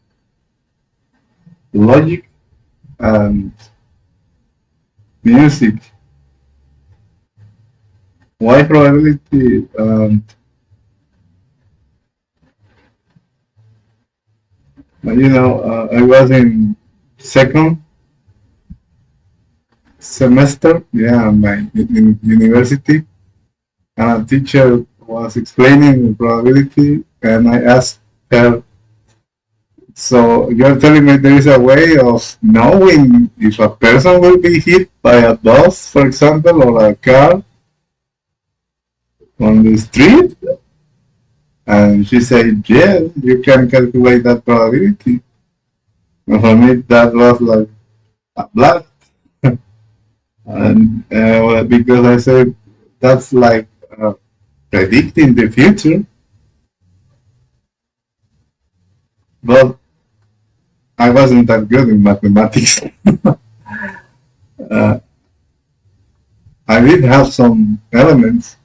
A: logic, and music. Why probability? I was in second semester, yeah, my in university, and a teacher was explaining probability, and I asked her, "So you're telling me there is a way of knowing if a person will be hit by a bus, for example, or a car on the street?" And she said, "Yes, you can calculate that probability." And for me, that was like a blast. And well, because I said that's like predicting the future, but I wasn't that good in mathematics. uh, I did have some elements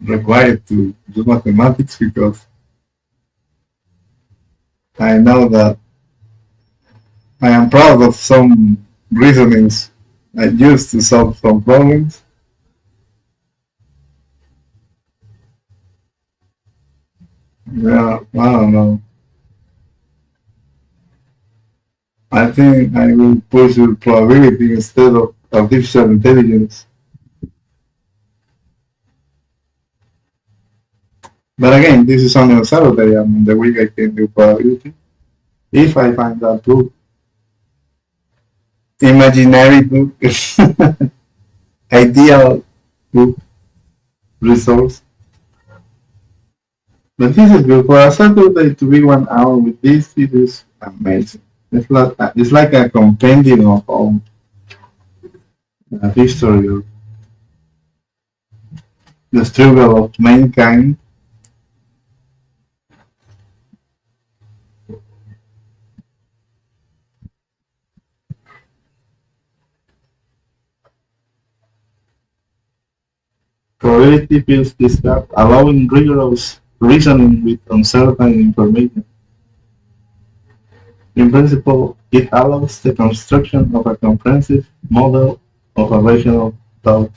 A: required to do mathematics because I know that I am proud of some reasonings I used to solve some problems. Yeah, I don't know. I think I will pursue probability instead of artificial intelligence. But again, this is only on Saturday, and on the week I can do probability. If I find that book, imaginary book, ideal book resource. But this is good for a Saturday to be 1 hour with this. It is amazing. It's like a compendium of all history of the struggle of mankind. Probability fills this gap, allowing rigorous reasoning with uncertain information. In principle, it allows the construction of a comprehensive model of a rational thought,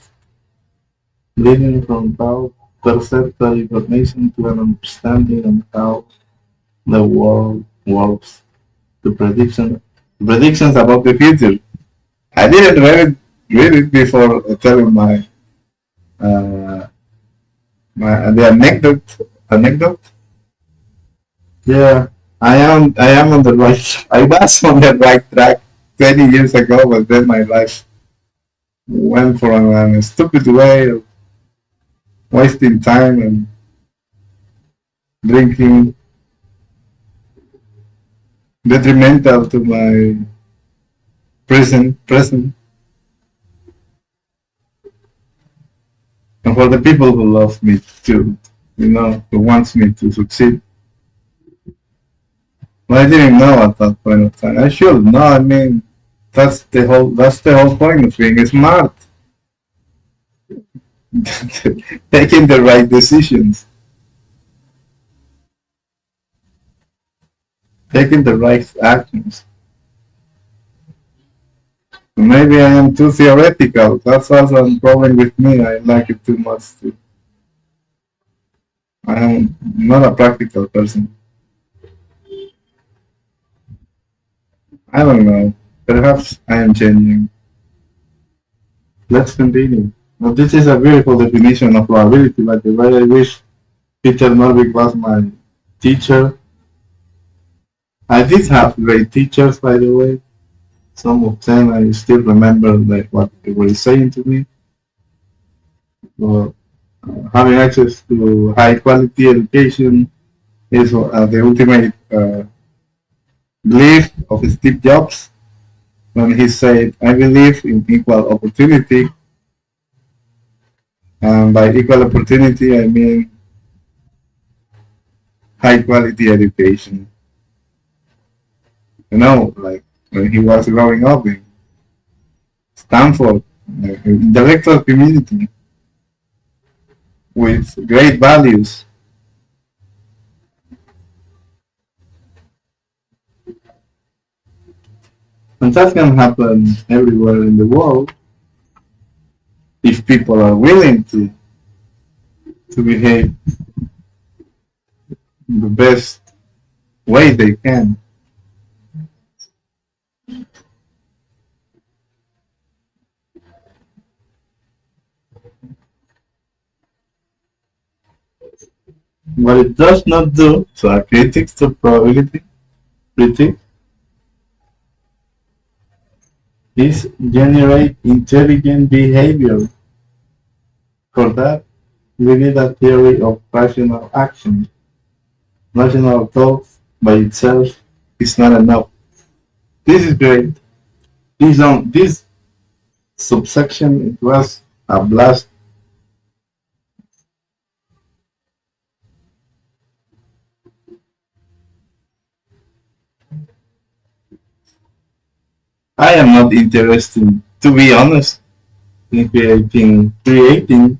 A: leading from raw perceptual information to an understanding of how the world works to predictions about the future. I didn't read it before telling uh, the anecdote. Yeah, I am on the right. I was on the right track 20 years ago, but then my life went for a stupid way of wasting time and drinking, detrimental to my present, and for the people who love me too, who wants me to succeed. But I didn't know at that point of time. I should know. I mean, that's the whole point of being smart, taking the right decisions, taking the right actions. Maybe I am too theoretical. That's also a problem with me. I like it too much. I am not a practical person. I don't know. Perhaps I am changing. Let's continue. Now, this is a beautiful definition of probability. By the way, I wish Peter Norvig was my teacher. I did have great teachers, by the way. Some of them I still remember what they were saying to me. So, having access to high quality education is the ultimate belief of Steve Jobs when he said, "I believe in equal opportunity." And by equal opportunity, I mean high quality education. Like when he was growing up in Stanford, intellectual community with great values. And that can happen everywhere in the world if people are willing to behave the best way they can. What it does not do, so a critics to probability critic, is generate intelligent behavior. For that, we need a theory of rational action. Rational thought by itself is not enough. This is great. This subsection, it was a blast. I am not interested, to be honest, in creating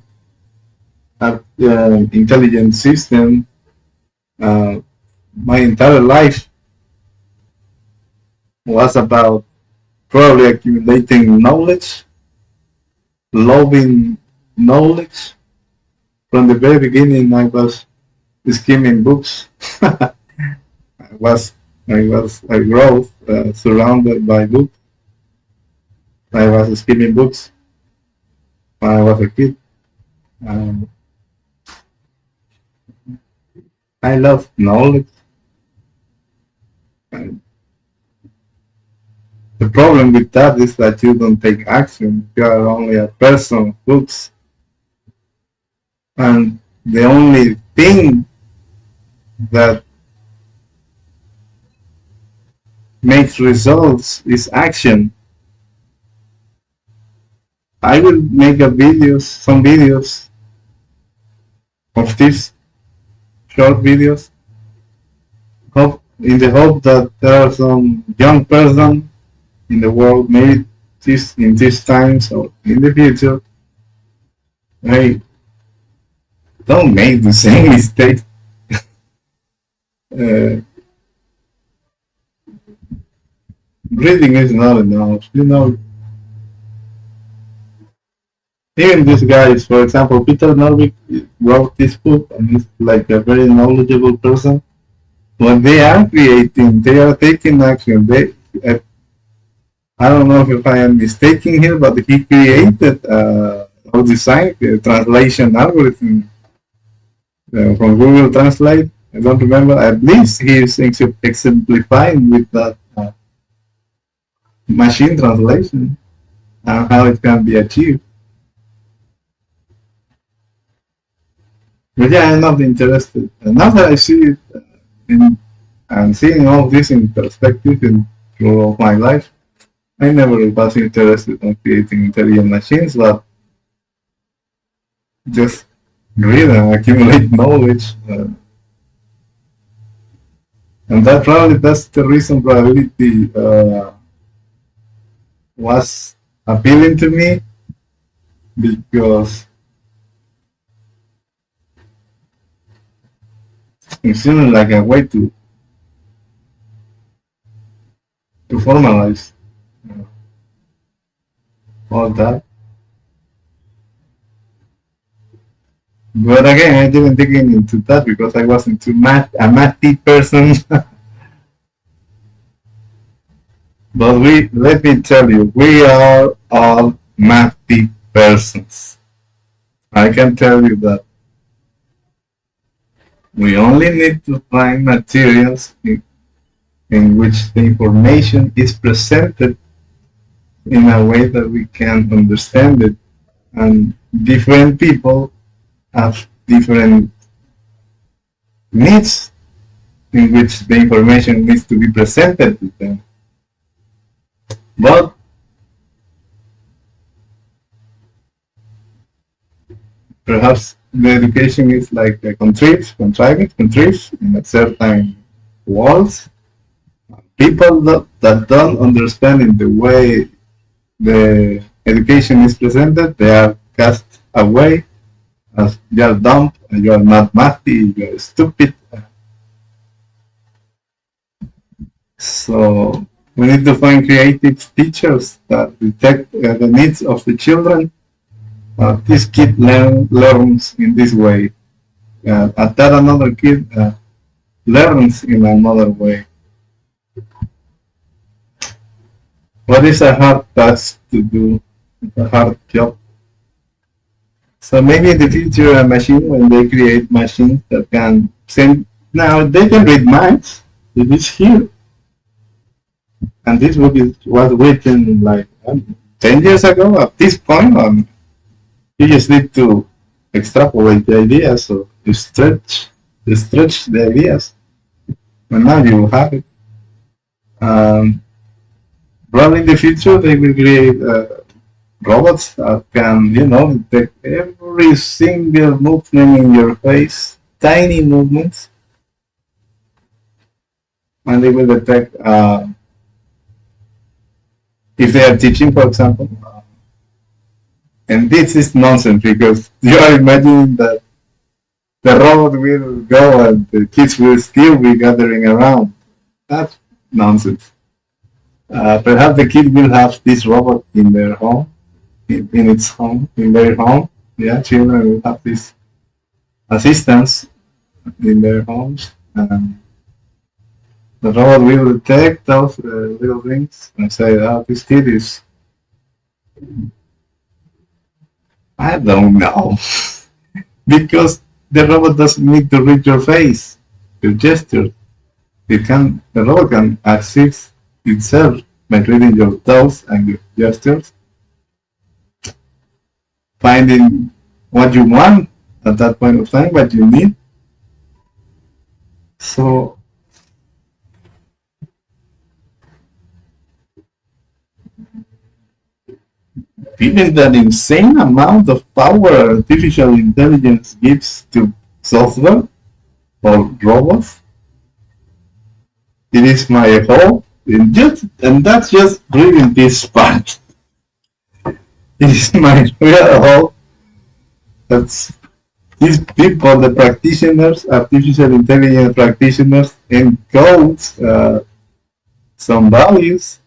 A: an intelligent system. Uh, my entire life was about probably accumulating knowledge, loving knowledge. From the very beginning, I was skimming books. I grew surrounded by books. I was skimming books when I was a kid. Um, I love knowledge. And the problem with that is that you don't take action. You are only a person of books. And the only thing that makes results is action. I will make some videos of these short videos, in the hope that there are some young person in the world, maybe in these times or in the future, hey, don't make the same mistake. Uh, Reading is not enough. Even these guys, for example, Peter Norvig wrote this book and he's like a very knowledgeable person. When they are creating, they are taking action. I don't know if I am mistaken here, but he created or designed the translation algorithm from Google Translate. I don't remember. At least he is exemplifying with that machine translation and how it can be achieved. But yeah, I'm not interested. And now that I see it and seeing all this in perspective in through my life, I never was interested in creating intelligent machines, but just read and accumulate knowledge. And that's the reason probability was appealing to me, because it seemed like a way to formalize all that. But again, I didn't dig into that because I wasn't a mathy person. But let me tell you, we are all mathy persons. I can tell you that we only need to find materials in which the information is presented in a way that we can understand it. And different people have different needs in which the information needs to be presented to them. But perhaps the education is like contrived in a certain walls. People that don't understand in the way the education is presented, they are cast away as you are dumb, you are not mathy, you are stupid. So we need to find creative teachers that detect the needs of the children. This kid learns in this way, and that another kid learns in another way. What is a hard task to do? A hard job. So maybe in the future, a machine, when they create machines that can send, now they can read minds. It is here, and this book was written like 10 years ago. At this point, you just need to extrapolate the ideas, so you stretch the ideas, and now you have it. Um, Probably in the future, they will create robots that can, detect every single movement in your face, tiny movements, and they will detect if they are teaching, for example. And this is nonsense because you are imagining that the robot will go and the kids will still be gathering around. That's nonsense. Perhaps the kid will have this robot in their home, in its home, in their home. Yeah, children will have this assistants in their homes. The robot will detect those little things and say, "Oh, this kid is." I don't know because the robot doesn't need to read your face, your gesture. The robot can assist itself by reading your thoughts and your gestures, finding what you want at that point of time, what you need. So given that insane amount of power artificial intelligence gives to software or robots, it is my hope, and that's just reading this part. It is my real hope that these people, the practitioners, artificial intelligence practitioners, encode some values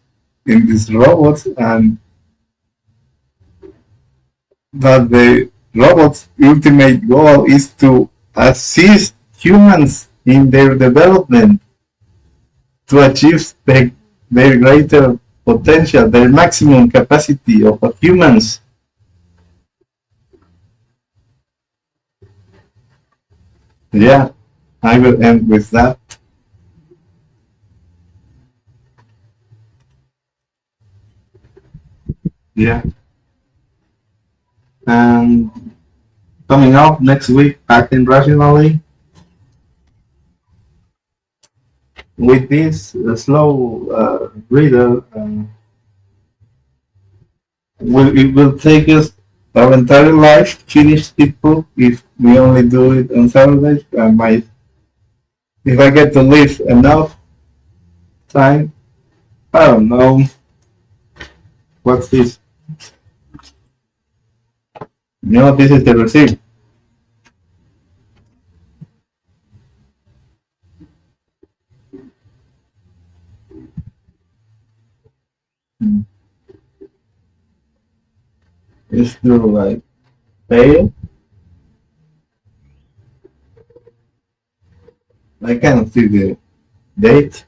A: in these robots, and that the robots' ultimate goal is to assist humans in their development to achieve their greater potential, their maximum capacity of humans. Yeah, I will end with that. Yeah. And coming up next week, acting rationally with this slow reader. It will take us our entire life to finish the book if we only do it on Saturdays. If I get to live enough time, I don't know. What's this? This is the receipt. It's to like pay. I cannot see the date.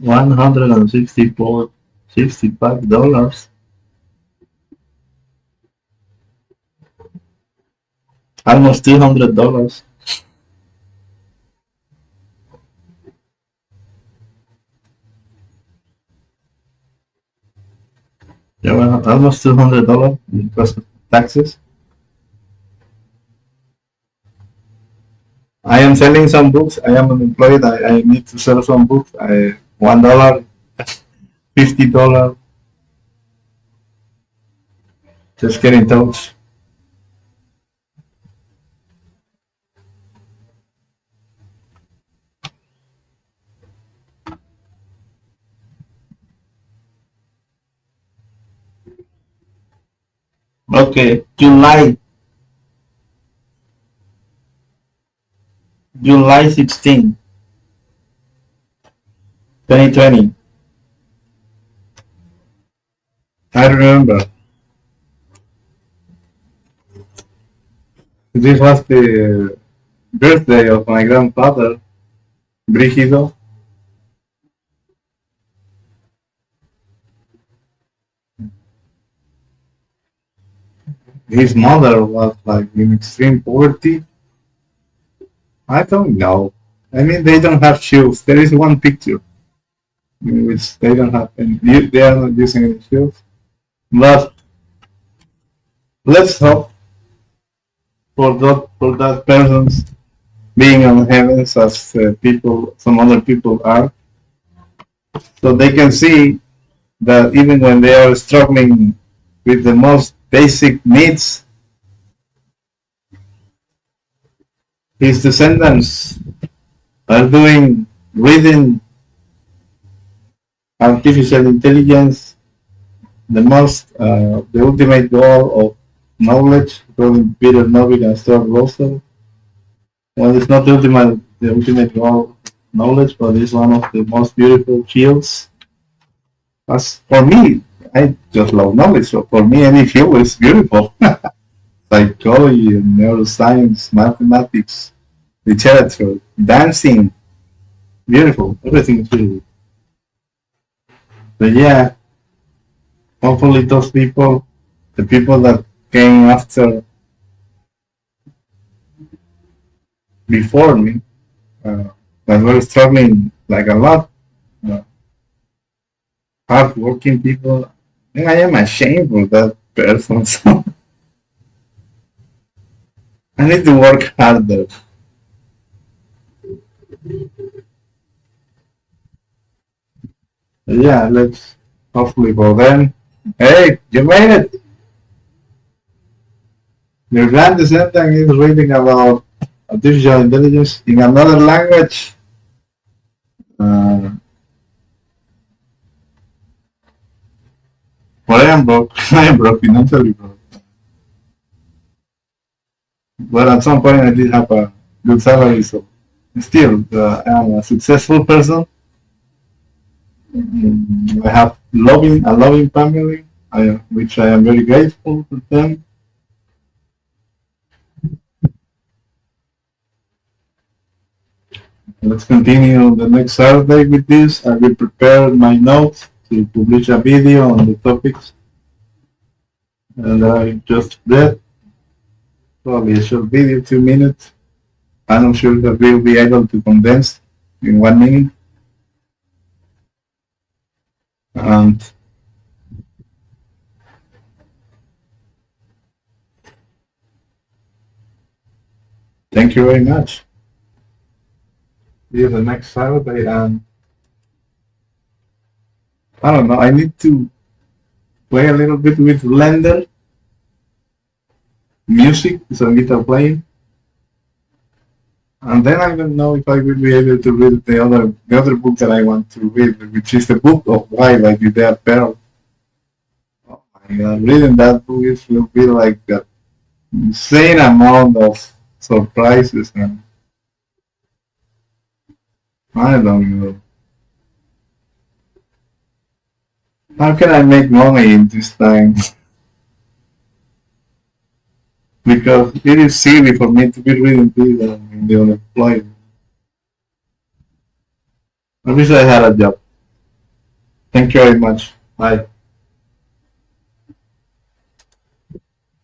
A: $165. Almost $200. Yeah, well, almost $200 because of taxes. I am selling some books. I am unemployed. I need to sell some books. $1, $50. Just get in touch. Okay, July 16, 2020. I remember. This was the birthday of my grandfather, Brígido. His mother was like in extreme poverty. I don't know. I mean, they don't have shoes. There is one picture in which they don't have any. They are not using any shoes. But let's hope for that person's being on heavens as people, some other people are, so they can see that even when they are struggling with the most basic needs, his descendants are doing reading artificial intelligence, the ultimate goal of knowledge, according to Peter Norvig and Stuart. Well, it's not the ultimate goal of knowledge, but it's one of the most beautiful fields. As for me, I just love knowledge. So for me, any field is beautiful. Psychology, neuroscience, mathematics, literature, dancing, beautiful. Everything is beautiful. But yeah, hopefully those people, the people that came after, before me, uh, that were struggling like a lot, uh, hardworking people, and I am ashamed for that person. So I need to work harder. But yeah, let's hopefully for them. Hey, you made it! Your grand descendant is reading about artificial intelligence in another language. Uh, but I am broke. I am broke, financially broke. But at some point, I did have a good salary, so still, I am a successful person. I have a loving family, which I am very grateful for them. Let's continue the next Saturday with this. I will prepare my notes to publish a video on the topics and I just read. Probably a short video, 2 minutes. I'm not sure that we'll be able to condense in 1 minute. And thank you very much. See you the next Saturday. And I don't know, I need to play a little bit with Blender music, some guitar playing. And then I don't know if I will be able to read the other book that I want to read, which is the Book of Why by Judea Pearl. Oh my god, reading that book will be like an insane amount of surprises, and I don't know. How can I make money in this time? Because it is silly for me to be reading this in the unemployment. I wish I had a job. Thank you very much. Bye.